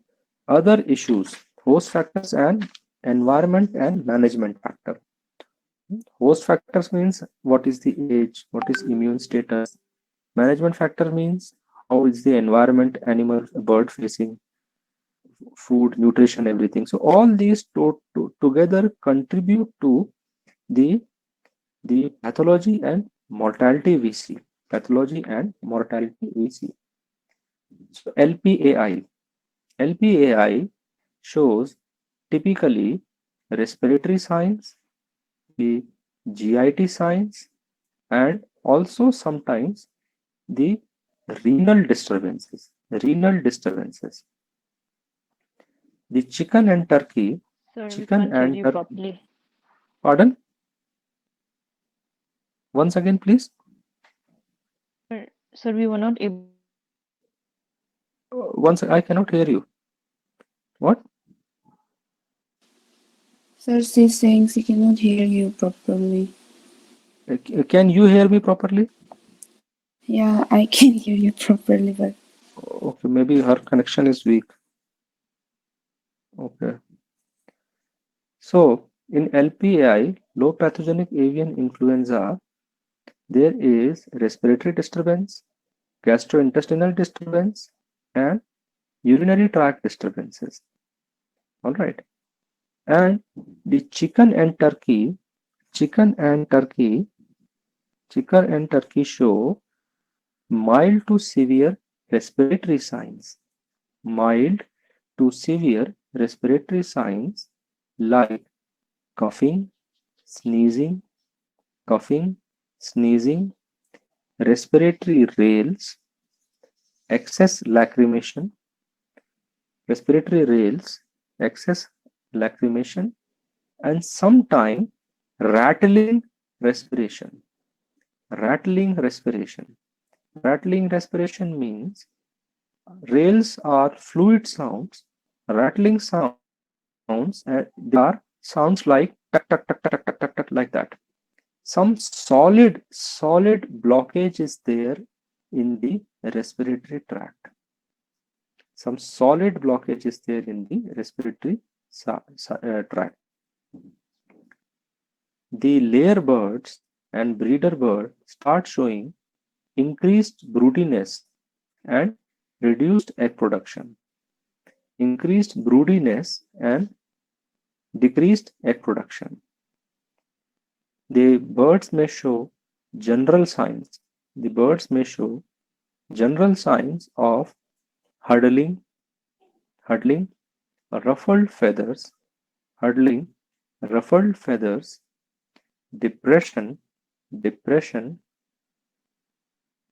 other issues. Host factors and environment and management factor. Host factors means what is the age, what is immune status. Management factor means how is the environment, animal, bird facing, food, nutrition, everything. So all these together contribute to the pathology and mortality we see. So LPAI shows typically respiratory signs, the GIT signs, and also sometimes the renal disturbances. The chicken and turkey. Sir, we Chicken can't hear and you turkey. properly. Pardon? Once again, please. Sir, we were not able. I cannot hear you. What? Sir, she's saying she cannot hear you properly. Can you hear me properly? Yeah, I can hear you properly, but Okay, maybe her connection is weak. Okay. So in LPAI, low pathogenic avian influenza, there is respiratory disturbance, gastrointestinal disturbance, and urinary tract disturbances. All right. And the chicken and turkey show mild to severe respiratory signs. Mild to severe respiratory signs like coughing, sneezing, respiratory rales, excess lacrimation, and sometimes rattling respiration. Rattling respiration. Rattling respiration means rales are fluid sounds. Rattling sounds, they are sounds like tuck tuck tuck tuck tuck tuck tuck like that. Some solid blockage is there in the respiratory tract. Some solid blockage is there in the respiratory tract. The layer birds and breeder bird start showing increased broodiness and reduced egg production. Increased broodiness and decreased egg production. The birds may show general signs. The birds may show general signs of huddling, ruffled feathers, depression,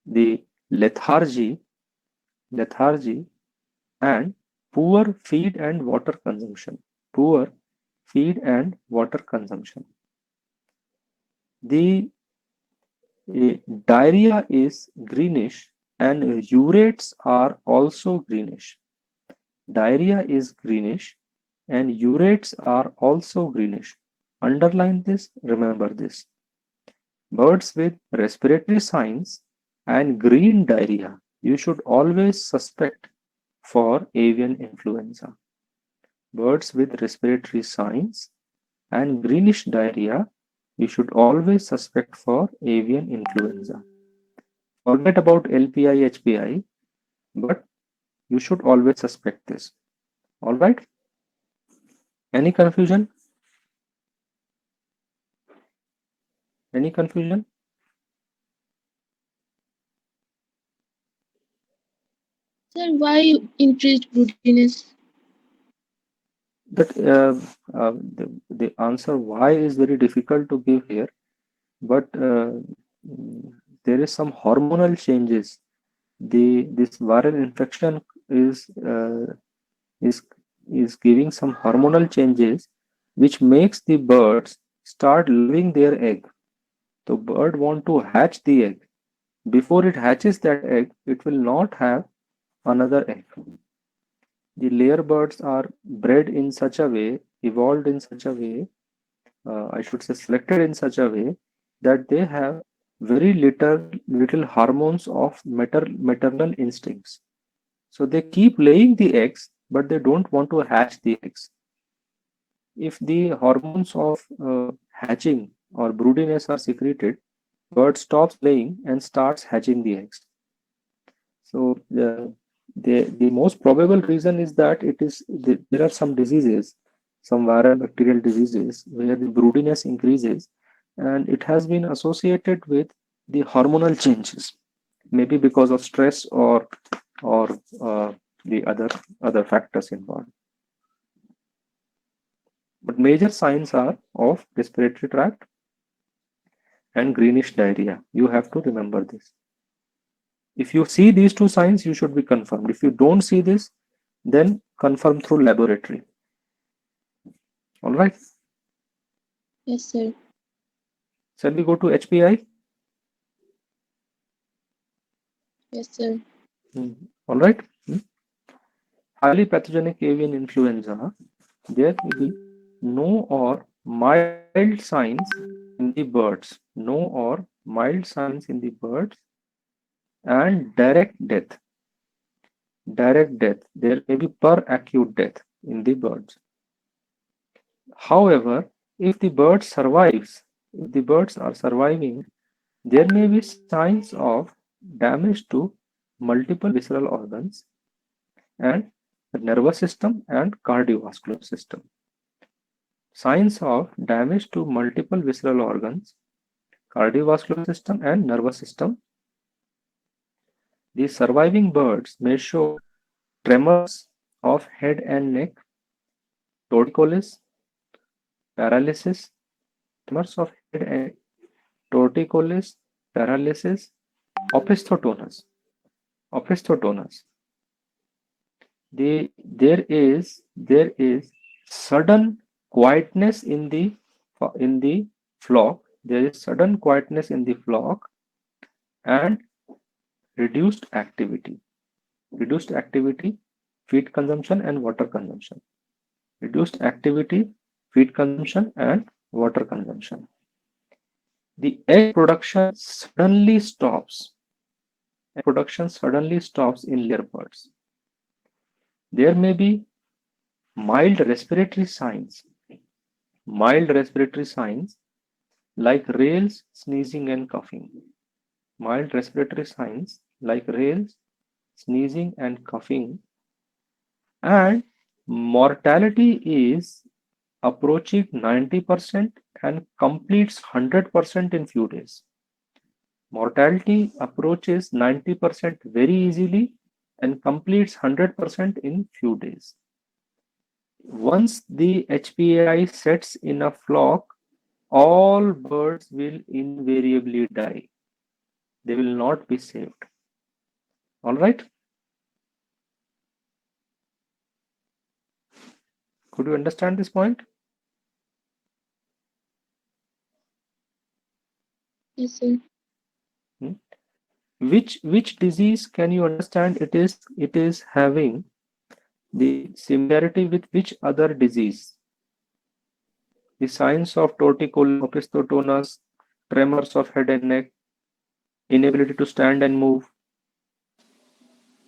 the lethargy, and poor feed and water consumption. The diarrhea is greenish and urates are also greenish. Diarrhea is greenish and urates are also greenish. Underline this, remember this. Birds with respiratory signs and green diarrhea, you should always suspect for avian influenza. Birds with respiratory signs and greenish diarrhea, you should always suspect for avian influenza. Forget about LPI, HPI, but you should always suspect this. All right? Any confusion? Any confusion? Sir, why increased broodiness? That the answer why is very difficult to give here, but there is some hormonal changes. This viral infection is giving some hormonal changes which makes the birds start laying their egg. The bird want to hatch the egg. Before it hatches that egg, it will not have another egg. The layer birds are bred in such a way, evolved in such a way, I should say selected in such a way that they have very little hormones of maternal instincts. So they keep laying the eggs, but they don't want to hatch the eggs. If the hormones of hatching or broodiness are secreted, bird stops laying and starts hatching the eggs. So the most probable reason is that there are some diseases, some viral bacterial diseases where the broodiness increases, and it has been associated with the hormonal changes, maybe because of stress or the other factors involved. But major signs are of respiratory tract and greenish diarrhea. You have to remember this. If you see these two signs, you should be confirmed. If you don't see this, then confirm through laboratory. All right. Yes, sir. Shall we go to HPI? Yes, sir. All right. Highly pathogenic avian influenza. There will be no or mild signs in the birds. No or mild signs in the birds, and direct death. There may be per acute death in the birds. However, if the bird survives, if the birds are surviving, there may be signs of damage to multiple visceral organs and nervous system and cardiovascular system. Signs of damage to multiple visceral organs, cardiovascular system and nervous system. The surviving birds may show tremors of head and neck, torticollis, paralysis, tremors of head and torticollis, paralysis, opisthotonus. There is sudden quietness in the flock. There is sudden quietness in the flock and reduced activity, feed consumption and water consumption. Reduced activity, feed consumption and water consumption. The egg production suddenly stops. In layer birds. There may be mild respiratory signs like rales, sneezing and coughing. Mild respiratory signs like rales, sneezing and coughing, and mortality is approaching 90% and completes 100% in few days. Mortality approaches 90% very easily and completes 100% in few days. Once the HPAI sets in a flock, all birds will invariably die. They will not be saved. All right? Could you understand this point? Yes, sir. Which disease can you understand it is having the similarity with which other disease? The signs of torticollis, opisthotonus, tremors of head and neck, inability to stand and move,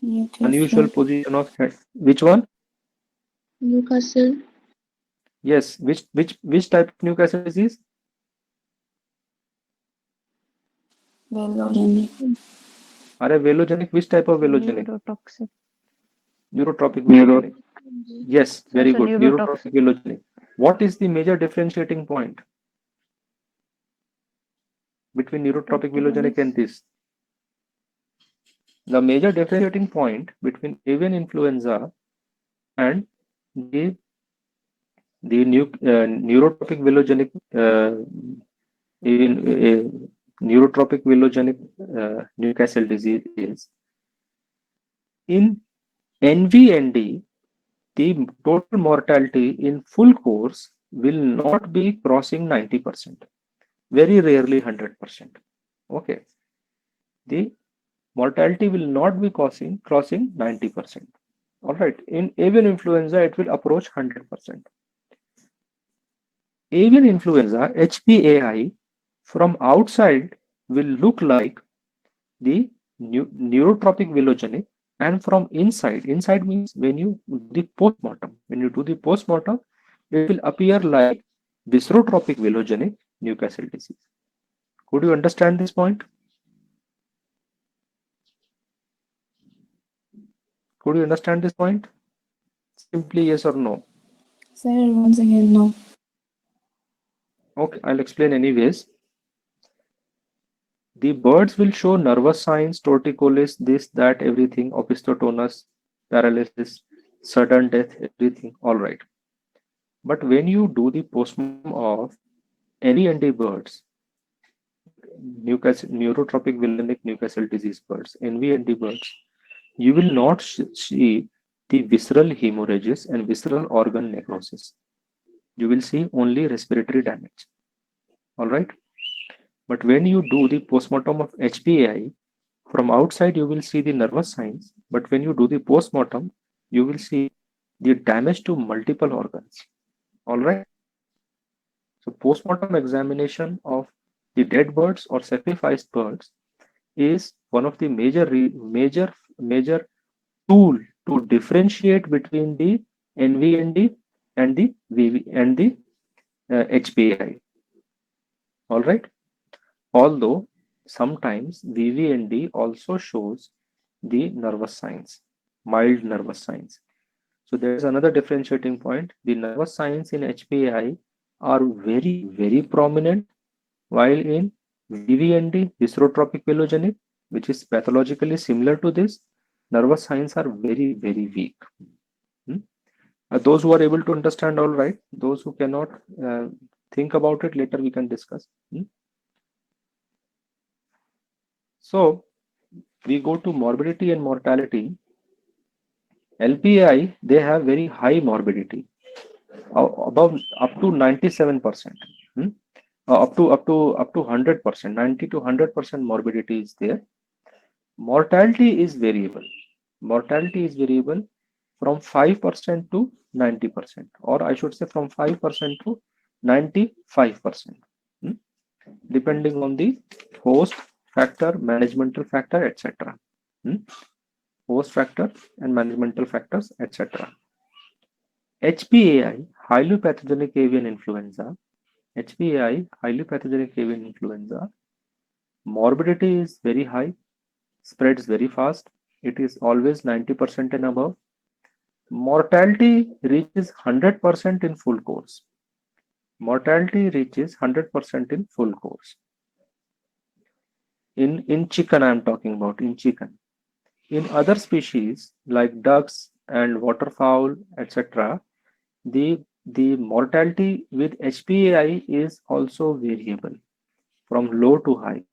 unusual Newcastle. position of head. Which one? Newcastle. Yes. Which type of Newcastle disease? Velogenic. Velogenic. Which type of velogenic? Neurotoxic. Neurotropic velogenic. Yes, very Sir, good. neurotoxic. Neurotropic velogenic. What is the major differentiating point between neurotropic velogenic and this? The major differentiating point between avian influenza and the neurotropic velogenic neurotropic velogenic Newcastle disease is in NVND, the total mortality in full course will not be crossing 90%. Very rarely 100%. Okay. The mortality will not be crossing 90%. All right. In avian influenza, it will approach 100%. Avian influenza, HPAI, from outside will look like the neurotropic velogenic, and from inside means when you do the postmortem, it will appear like viscerotropic velogenic Newcastle disease. Could you understand this point? Could you understand this point? Simply yes or no. Sir, once again, no. Okay, I'll explain anyways. The birds will show nervous signs, torticollis, this, that, everything, opisthotonus, paralysis, sudden death, everything, all right. But when you do the postmortem of NVND birds, neurotropic velogenic Newcastle disease birds, NVND birds, you will not see the visceral hemorrhages and visceral organ necrosis. You will see only respiratory damage. All right. But when you do the postmortem of HPAI, from outside you will see the nervous signs, but when you do the postmortem, you will see the damage to multiple organs. All right. So postmortem examination of the dead birds or sacrificed birds is one of the major tool to differentiate between the NVND and the HPAI. All right. Although sometimes VVND also shows the nervous signs, mild nervous signs. So there is another differentiating point. The nervous signs in HPAI are very, very prominent, while in VVND, viscerotropic velogenic, which is pathologically similar to this, nervous signs are very, very weak. Hmm? Those who are able to understand, all right. Those who cannot, think about it later, we can discuss. So we go to morbidity and mortality. LPI, they have very high morbidity, above up to 97%. Up to 100%, 90 to 100% morbidity is there. Mortality is variable. Mortality is variable from 5% to 90%, or I should say from 5% to 95%, depending on the host factor, managemental factor, etc. Host factor and managemental factors, etc. HPAI, highly pathogenic avian influenza. HPAI, highly pathogenic avian influenza. Morbidity is very high, spreads very fast. It is always 90% and above. Mortality reaches 100% in full course. Mortality reaches 100% in full course. In chicken, I am talking about, in chicken. In other species like ducks and waterfowl, etc., the mortality with HPAI is also variable from low to high.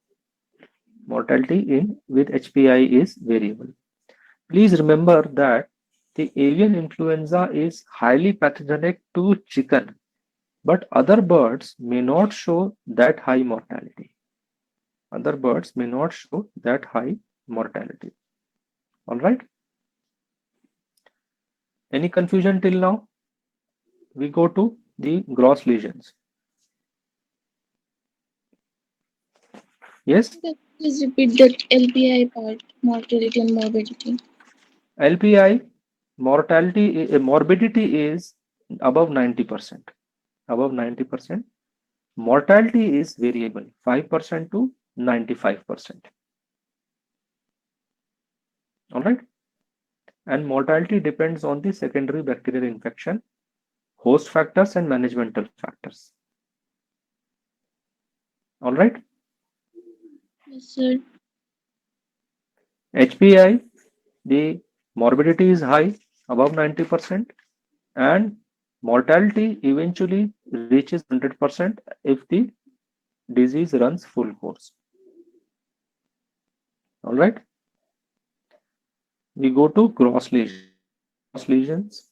Mortality with HPAI is variable. Please remember that the avian influenza is highly pathogenic to chicken, but other birds may not show that high mortality. Other birds may not show that high mortality. All right. Any confusion till now? We go to the gross lesions. Yes? Please repeat that LPI part, mortality and morbidity. LPI, morbidity is above 90%. Above 90%. Mortality is variable, 5% to 95%. All right. And mortality depends on the secondary bacterial infection, host factors, and managemental factors. All right. Yes, sir. HPI, the morbidity is high, above 90%, and mortality eventually reaches 100% if the disease runs full course. All right. We go to gross lesions. Gross lesions.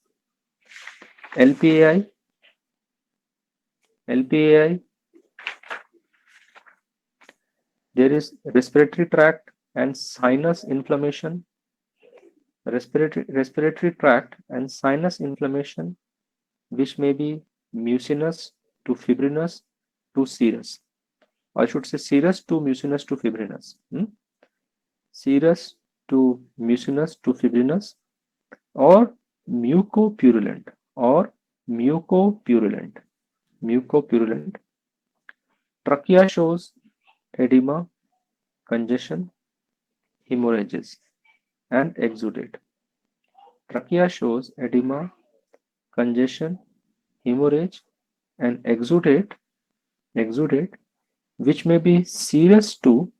LPAI. There is respiratory tract and sinus inflammation. Respiratory tract and sinus inflammation, which may be mucinous to fibrinous to serous. I should say serous to mucinous to fibrinous. Serous to mucinous to fibrinous, or mucopurulent mucopurulent. Trachea shows edema, congestion, hemorrhages, and exudate. Trachea shows edema, congestion, hemorrhage, and exudate, which may be serous to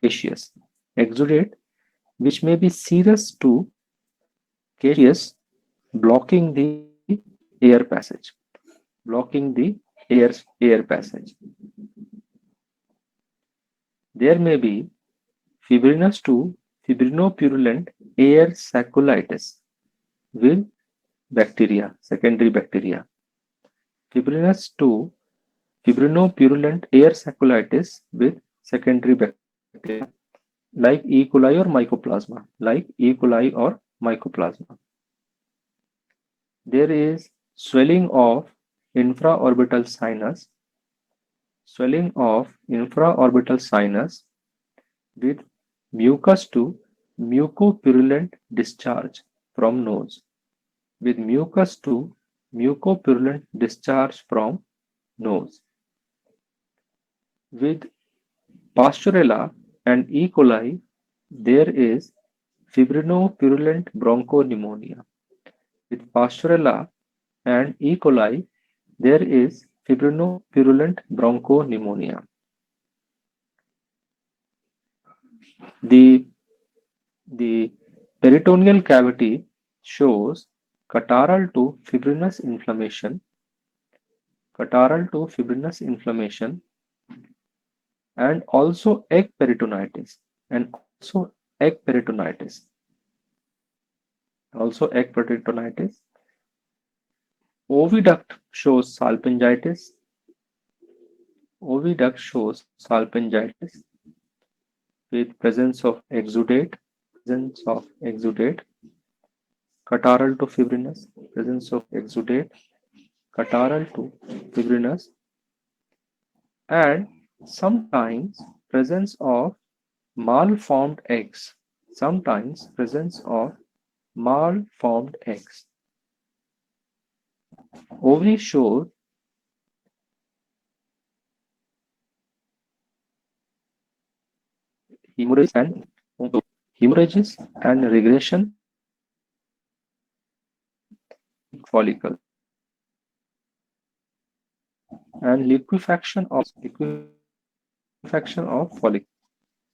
caseous. Exudate, which may be serous to caseous, blocking the air passage. There may be fibrinous to fibrinopurulent air sacculitis with bacteria, secondary bacteria. Fibrinous to fibrinopurulent air sacculitis with secondary bacteria like E. coli or mycoplasma. There is swelling of infraorbital sinus with mucus to mucopurulent discharge from nose. With mucus to mucopurulent discharge from nose. With Pasteurella and E. coli, there is fibrinopurulent bronchopneumonia. With Pasteurella and E. coli, there is fibrinopurulent bronchopneumonia. The peritoneal cavity shows catarrhal to fibrinous inflammation, and also egg peritonitis, Oviduct shows salpingitis. With presence of exudate, catarrhal to fibrinous, and sometimes presence of malformed eggs. Ovary shows hemorrhages and regression follicle and liquefaction of follicle.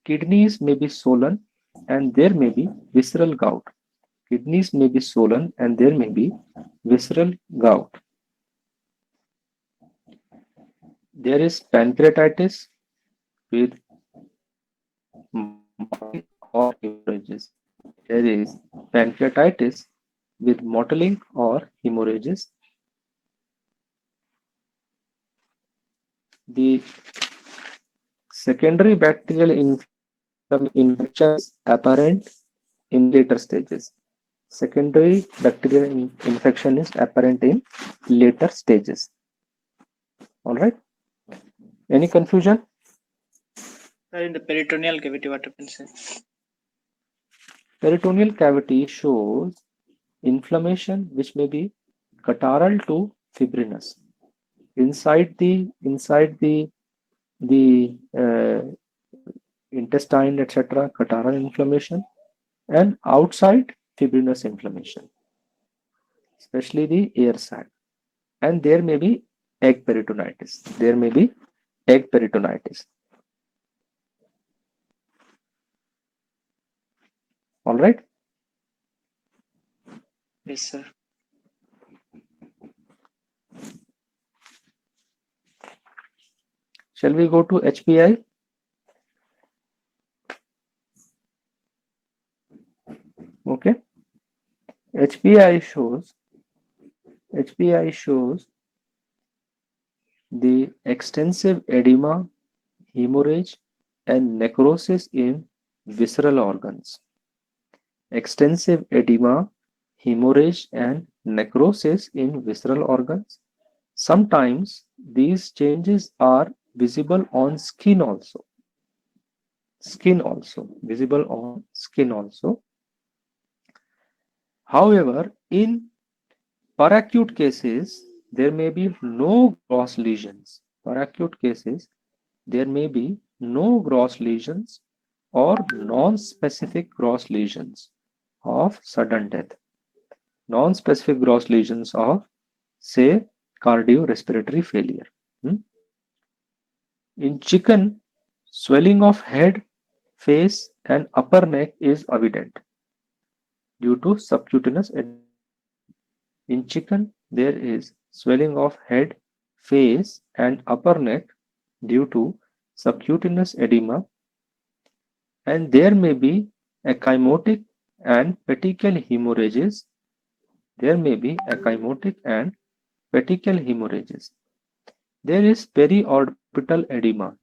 Kidneys may be swollen and there may be visceral gout. There is pancreatitis with mottling or hemorrhages. The secondary bacterial infection is apparent in later stages. All right. Any confusion? Sir, in the peritoneal cavity, what happens, sir? Peritoneal cavity shows inflammation which may be catarrhal to fibrinous. Inside the intestine, etc., catarrhal inflammation, and outside fibrinous inflammation, especially the air sac. And there may be egg peritonitis. All right. Yes, sir. Shall we go to HPI? Okay. HPI shows the extensive edema, hemorrhage, and necrosis in visceral organs. Sometimes these changes are visible on skin also. However, in peracute cases, there may be no gross lesions. Or non-specific gross lesions of sudden death. Say, cardiorespiratory failure. In chicken, swelling of head, face, and upper neck is evident due to subcutaneous edema. In chicken, there is swelling of head, face, and upper neck due to subcutaneous edema, and there may be ecchymotic and petechial hemorrhages. There is periorbital edema.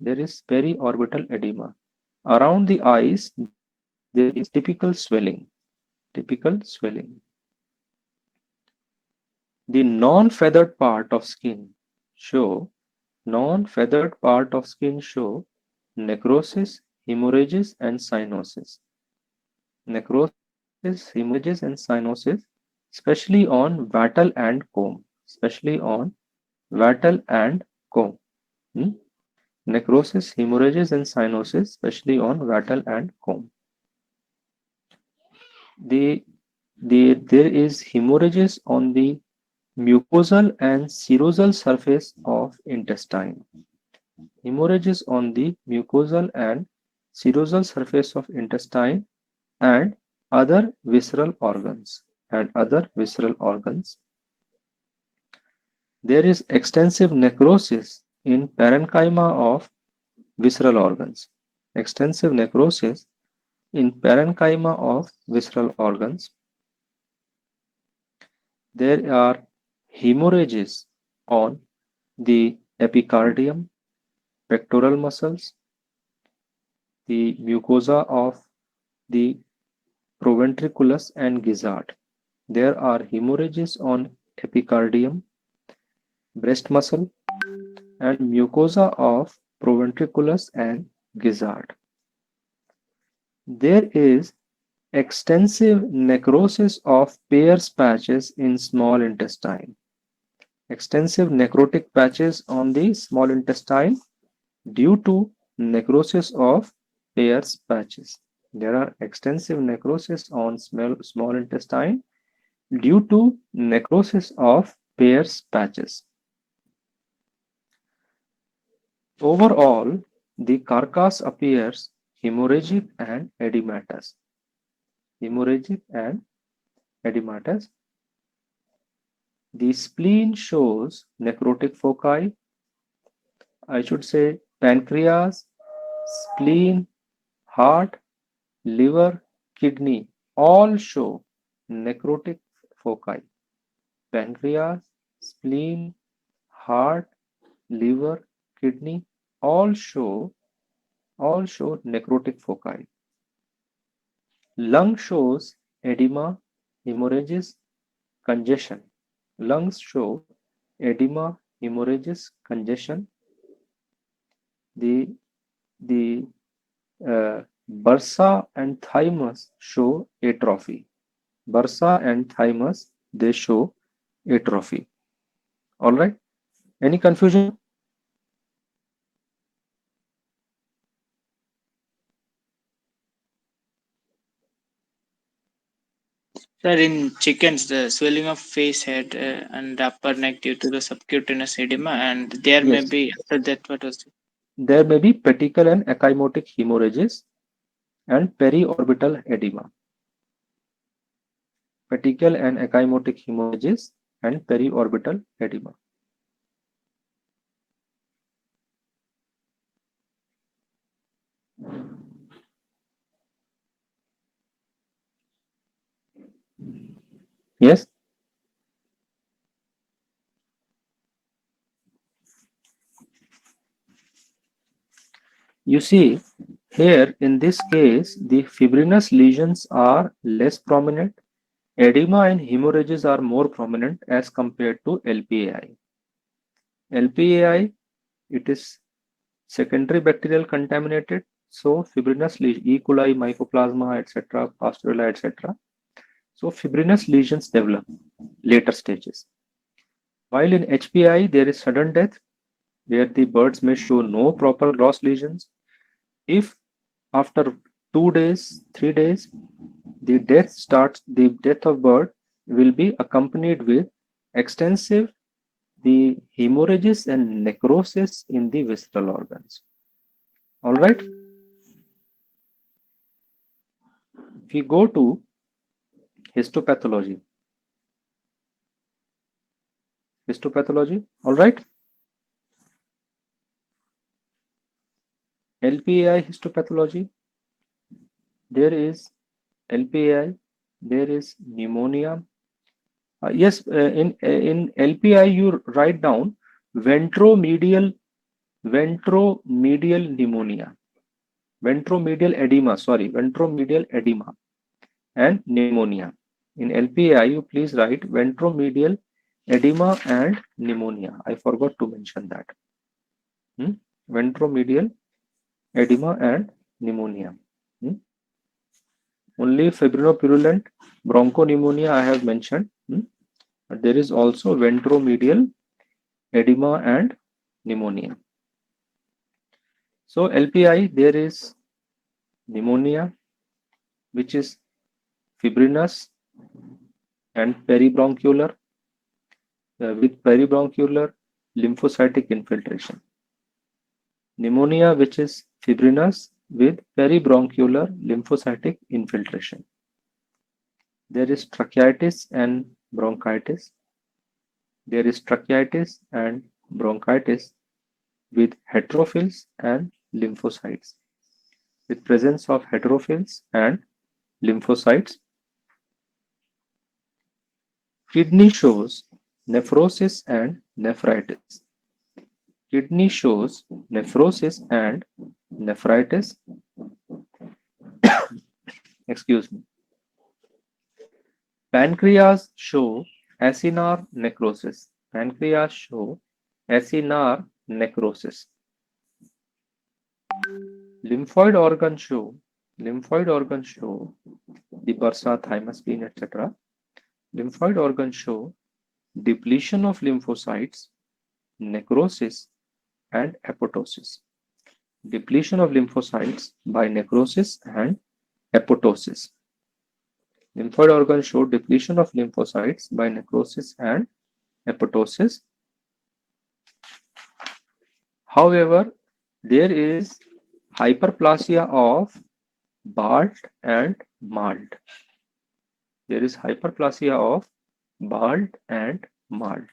Around the eyes, there is typical swelling. The non-feathered part of skin show necrosis, hemorrhages, and cyanosis. Especially on wattle and comb. especially on wattle and comb. Necrosis, hemorrhages, and cyanosis, especially on wattle and comb. There is hemorrhages on the mucosal and serosal surface of intestine. Hemorrhages on the mucosal and serosal surface of intestine and other visceral organs. There is extensive necrosis in parenchyma of visceral organs. Extensive necrosis in parenchyma of visceral organs. There are hemorrhages on the epicardium, pectoral muscles, the mucosa of the proventriculus and gizzard. There are hemorrhages on epicardium, breast muscle, and mucosa of proventriculus and gizzard. There is extensive necrosis of Peyer's patches in small intestine. Extensive necrotic patches on the small intestine due to necrosis of Peyer's patches. There are extensive necrosis on small intestine due to necrosis of Peyer's patches. Overall, the carcass appears hemorrhagic and edematous. Hemorrhagic and edematous. The spleen shows necrotic foci. I should say pancreas, spleen, heart, liver, kidney all show necrotic foci. Pancreas, spleen, heart, liver, kidney all show necrotic foci. Lung shows edema, hemorrhages, congestion. Lungs show edema, hemorrhages, congestion. The bursa and thymus show atrophy. Bursa and thymus, they show atrophy. All right. Any confusion? Sir, in chickens, the swelling of face, head, and upper neck due to the subcutaneous edema, and there may Yes. be after that. What was it? There may be petechial and ecchymotic hemorrhages and periorbital edema. Petechial and ecchymotic hemorrhages and periorbital edema. Yes. You see, here in this case, the fibrinous lesions are less prominent. Edema and hemorrhages are more prominent as compared to LPAI. LPAI, it is secondary bacterial contaminated, so fibrinous lesions, E. coli, mycoplasma, etc., Pasteurella, etc. So fibrinous lesions develop later stages. While in HPI, there is sudden death, where the birds may show no proper gross lesions. If after 2 days, 3 days, the death of bird will be accompanied with extensive the hemorrhages and necrosis in the visceral organs. All right. If we go to histopathology. All right. LPAI histopathology. There is LPAI. There is pneumonia. Yes, in LPI you write down ventromedial pneumonia, ventromedial edema and pneumonia. In LPI you please write ventromedial edema and pneumonia. I forgot to mention that. Ventromedial edema and pneumonia. Only fibrinopurulent bronchopneumonia I have mentioned. There is also ventromedial edema and pneumonia. So LPI, there is pneumonia, which is fibrinous and peribronchial with peribronchial lymphocytic infiltration. Pneumonia, which is fibrinous with peribronchial lymphocytic infiltration. There is tracheitis and bronchitis. There is tracheitis and bronchitis with heterophils and lymphocytes. With presence of heterophils and lymphocytes. Kidney shows nephrosis and nephritis. Kidney shows nephrosis and nephritis. Excuse me. Pancreas show acinar necrosis. Pancreas show acinar necrosis. Lymphoid organ show the bursa, thymus, spleen, etc. Lymphoid organ show depletion of lymphocytes, necrosis, and apoptosis. Depletion of lymphocytes by necrosis and apoptosis. Lymphoid organs show depletion of lymphocytes by necrosis and apoptosis. However, there is hyperplasia of Bart and Malt. There is hyperplasia of Bart and Malt.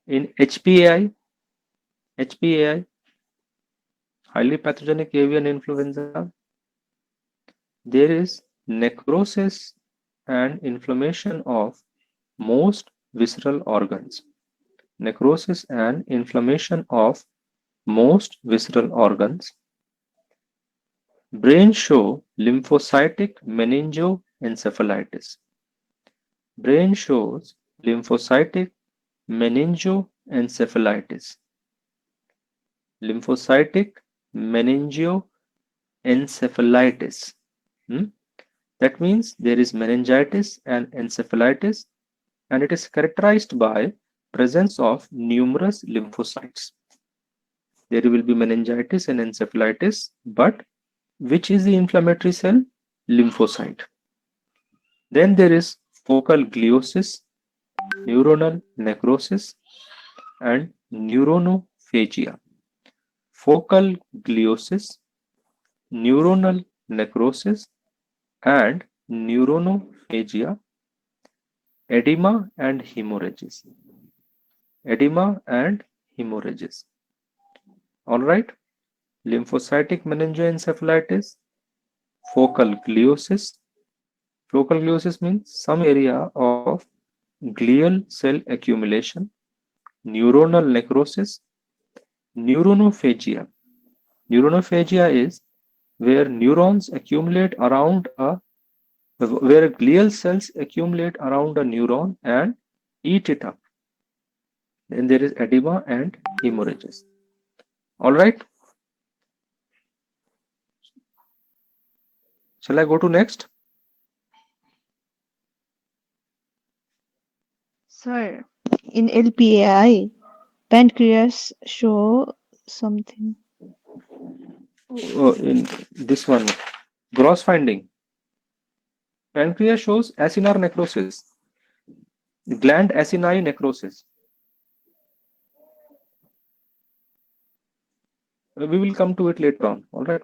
In HPAI, highly pathogenic avian influenza, there is necrosis and inflammation of most visceral organs. Necrosis and inflammation of most visceral organs. Brain show lymphocytic meningoencephalitis. Brain shows lymphocytic meningoencephalitis. Lymphocytic meningoencephalitis. That means there is meningitis and encephalitis, and it is characterized by presence of numerous lymphocytes. There will be meningitis and encephalitis, but which is the inflammatory cell? Lymphocyte. Then there is focal gliosis, neuronal necrosis, and neuronophagia. Focal gliosis, neuronal necrosis, and neuronophagia. Edema and hemorrhages. Edema and hemorrhages. All right. Lymphocytic meningoencephalitis, focal gliosis. Focal gliosis means some area of glial cell accumulation. Neuronal necrosis. Neuronophagia. Neuronophagia is where neurons accumulate around where glial cells accumulate around a neuron and eat it up. Then there is edema and hemorrhages. All right. Shall I go to next? Sir, in LPAI, pancreas show something. In this one, gross finding. Pancreas shows acinar necrosis. Gland acini necrosis. We will come to it later on. All right.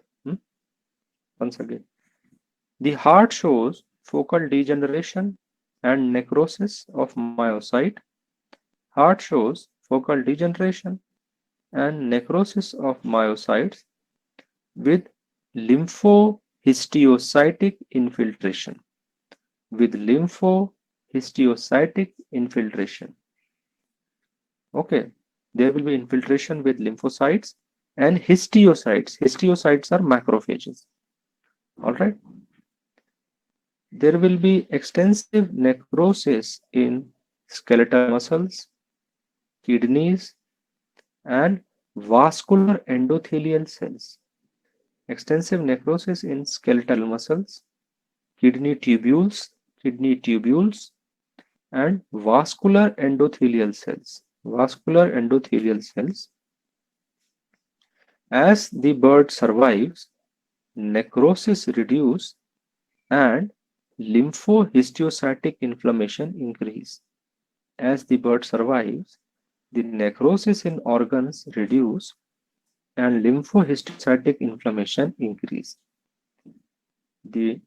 Once again, the heart shows focal degeneration and necrosis of myocyte. Heart shows focal degeneration and necrosis of myocytes with lymphohistiocytic infiltration. With lymphohistiocytic infiltration. Okay, there will be infiltration with lymphocytes and histiocytes. Histiocytes are macrophages. All right. There will be extensive necrosis in skeletal muscles, kidneys, and vascular endothelial cells. Extensive necrosis in skeletal muscles, kidney tubules, kidney tubules, and vascular endothelial cells. Vascular endothelial cells. As the bird survives, necrosis reduces and lymphohistiocytic inflammation increase. As the bird survives, the necrosis in organs reduce and lymphohistiocytic inflammation increase. The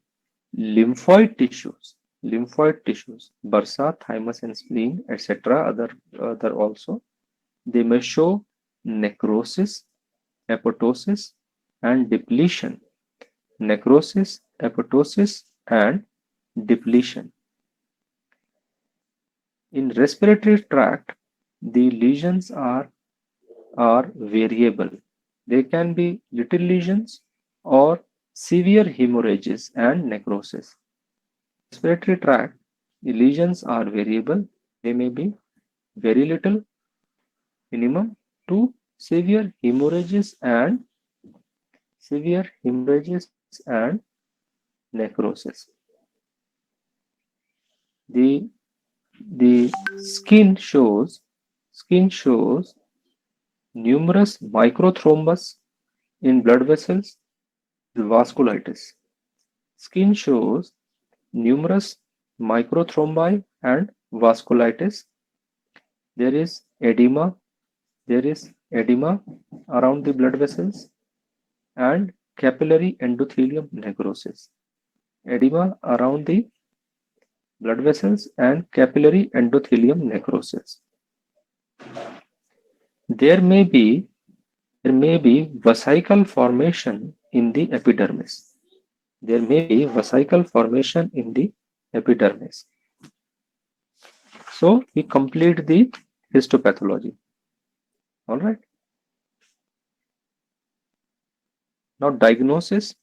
lymphoid tissues, bursa, thymus and spleen, etc., other also, they may show necrosis, apoptosis and depletion. Necrosis, apoptosis and depletion. In respiratory tract, the lesions are variable. They can be little lesions or severe hemorrhages and necrosis. Respiratory tract, the lesions are variable. They may be very little, minimum, to severe hemorrhages and necrosis. The skin shows numerous microthrombus in blood vessels, vasculitis. Skin shows numerous microthrombi and vasculitis. There is edema around the blood vessels and capillary endothelium necrosis. Edema around the blood vessels and capillary endothelium necrosis. There may be vesicle formation in the epidermis. There may be vesicle formation in the epidermis. So we complete the histopathology. All right. Now diagnosis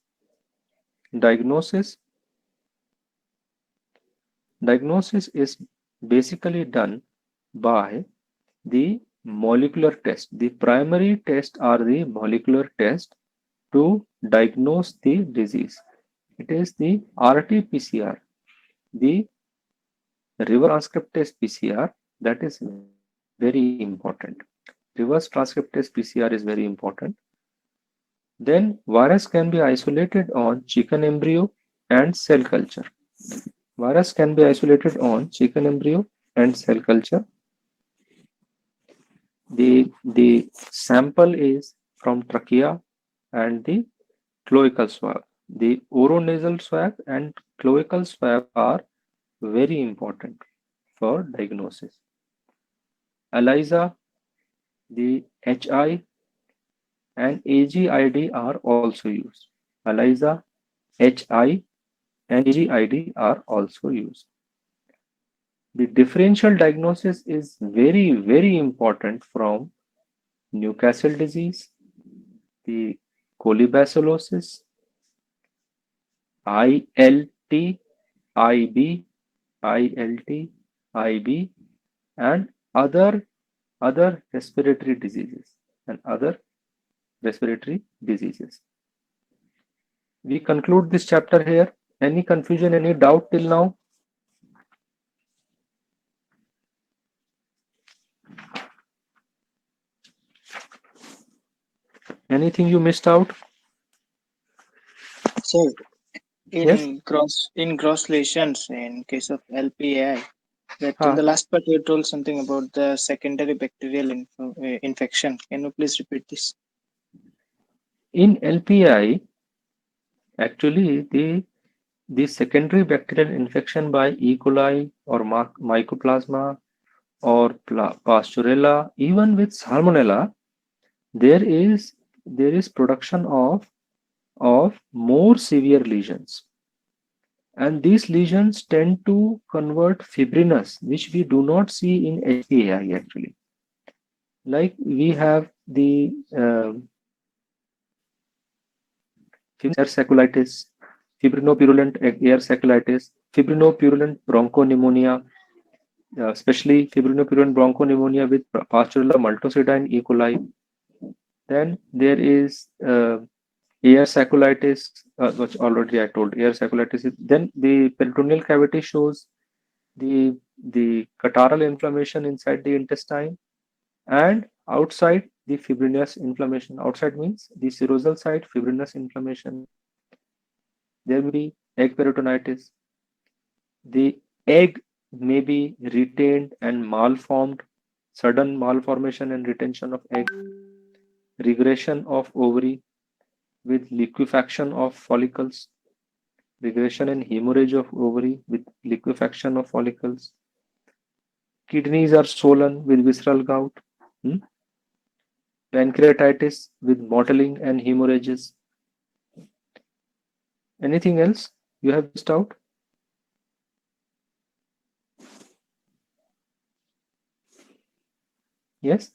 is basically done by the molecular test. The primary tests are the molecular test to diagnose the disease. It is the RT-PCR, the reverse transcriptase PCR, that is very important. Reverse transcriptase PCR is very important. Then virus can be isolated on chicken embryo and cell culture. Virus can be isolated on chicken embryo and cell culture. The sample is from trachea and the cloacal swab. The oronasal swab and cloacal swab are very important for diagnosis. ELISA, the HI and AGID are also used. ELISA, HI and AGID are also used. The differential diagnosis is very, very important from Newcastle disease, the colibacillosis, ILT, IB, and other respiratory diseases We conclude this chapter here. Any confusion, any doubt till now? Anything you missed out? So in Yes? gross lesions in case of LPAI, that Huh. in the last part you told something about the secondary bacterial infection. Can you please repeat this? In LPI, actually the secondary bacterial infection by E. coli or Mycoplasma or Pasteurella, even with Salmonella, there is production of more severe lesions, and these lesions tend to convert fibrinous, which we do not see in HPAI actually. Like we have the air sacculitis, fibrinopurulent air sacculitis, fibrinopurulent bronchopneumonia, especially fibrinopurulent bronchopneumonia with Pasteurella multocida and E. coli. Then there is Air sacculitis, which already I told. Air sacculitis. Then the peritoneal cavity shows the catarrhal inflammation inside the intestine, and outside the fibrinous inflammation. Outside means the serosal side, fibrinous inflammation. There may be egg peritonitis. The egg may be retained and malformed, sudden malformation and retention of egg, regression of ovary with liquefaction of follicles, regression and hemorrhage of ovary with liquefaction of follicles. Kidneys are swollen with visceral gout. Hmm? Pancreatitis with mottling and hemorrhages. Anything else you have missed out? Yes?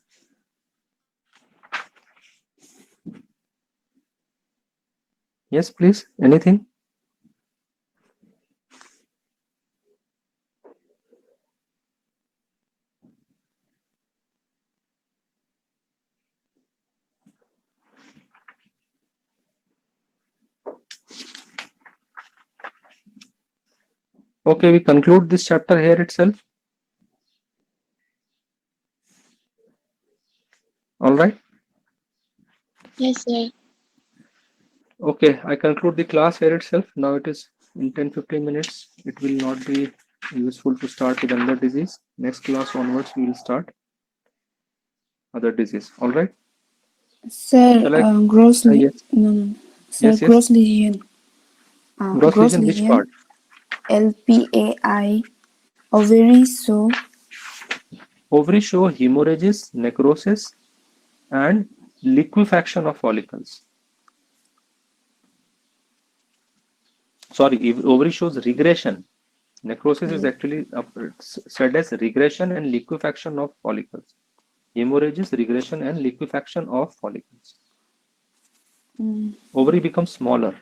Yes, please. Anything? Okay, we conclude this chapter here itself. All right. Yes, sir. Okay, I conclude the class here itself. Now it is in 10-15 minutes. It will not be useful to start with another disease. Next class onwards, we will start other disease. All right. Sir, Shall I? gross Yes. no. Sir, Yes. Yes. gross lesion. Gross lesion. Which part? LPAI, ovary show Ovary show hemorrhages, necrosis, and liquefaction of follicles. Sorry, ovary shows regression. Necrosis is actually said as regression and liquefaction of follicles. Hemorrhages, regression, and liquefaction of follicles. Ovary becomes smaller.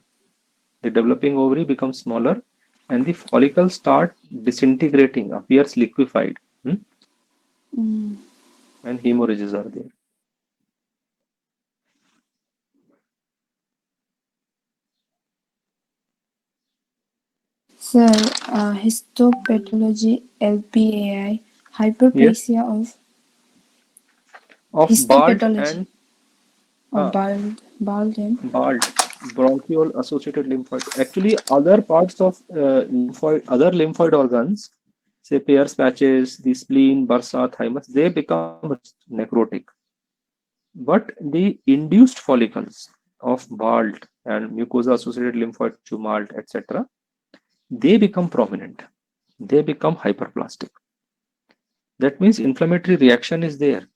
The developing ovary becomes smaller, and the follicles start disintegrating, appears liquefied, and hemorrhages are there. Sir, histopathology LPAI, hyperplasia Of bald histopathology and bald and bald bronchiole associated lymphoid. Actually, other parts of other lymphoid organs, say Peyer's patches, the spleen, bursa, thymus, they become necrotic. But the induced follicles of bald and mucosa associated lymphoid tumult, etc., they become prominent. They become hyperplastic. That means inflammatory reaction is there,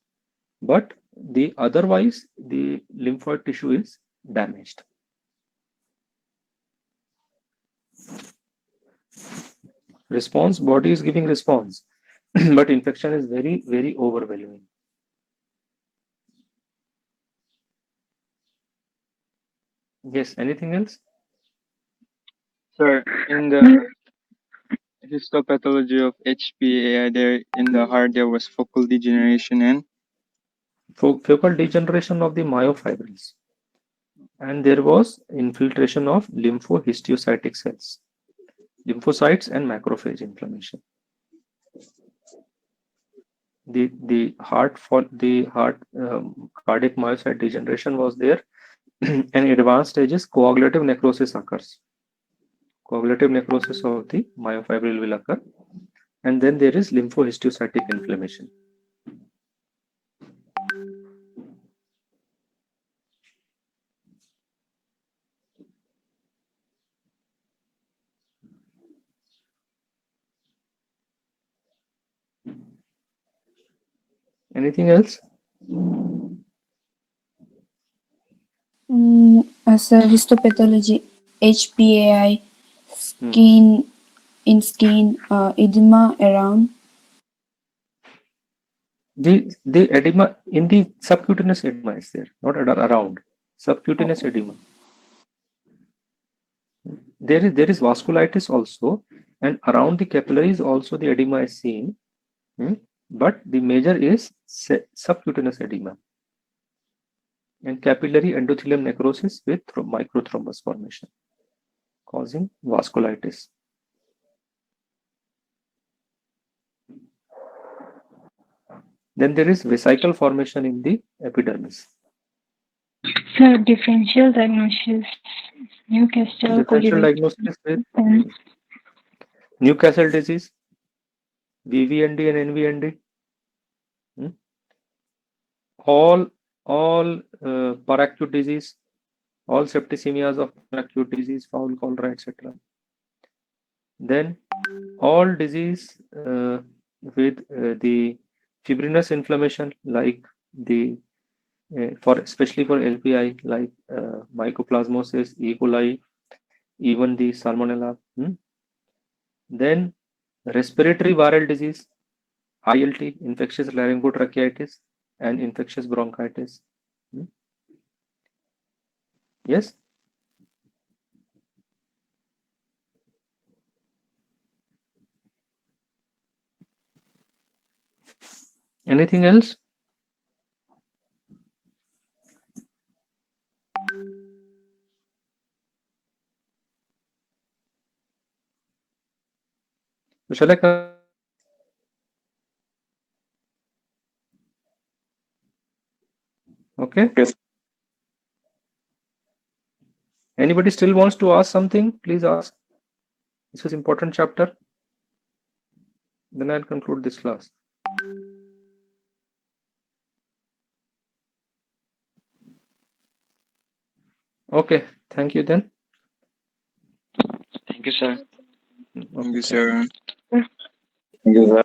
but the otherwise the lymphoid tissue is damaged. Response, body is giving response, but infection is very, very overwhelming. Yes, anything else? Sir, in the histopathology of HPAI, there in the heart there was focal degeneration and Focal degeneration of the myofibrils, and there was infiltration of lymphohistiocytic cells, lymphocytes, and macrophage inflammation. The heart cardiac myocyte degeneration was there, and advanced stages coagulative necrosis occurs. Coagulative necrosis of the myofibril will occur, and then there is lymphohistiocytic inflammation. Anything else? Sir, histopathology HPAI, skin edema around The edema in the subcutaneous edema is there, not around. Subcutaneous edema. There is vasculitis also, and around the capillaries also the edema is seen, but the major is subcutaneous edema. and capillary endothelium necrosis with microthrombus formation, causing vasculitis. Then there is vesicle formation in the epidermis. Sir, differential diagnosis, Newcastle Differential diagnosis with Newcastle disease, VVND and NVND. All paracute disease, all septicemias of paracute disease, foul cholera, etc. Then all disease with the fibrinous inflammation, like the especially for LPI, like mycoplasmosis, E. coli, even the salmonella. Then respiratory viral disease, ILT, infectious laryngotracheitis, and infectious bronchitis. Yes. Anything else? Shall I come? Okay. Yes. Anybody still wants to ask something? Please ask. This is important chapter. Then I'll conclude this class. Okay. Thank you then. Thank you, sir. Okay, Thank you, sir. Thank you, sir.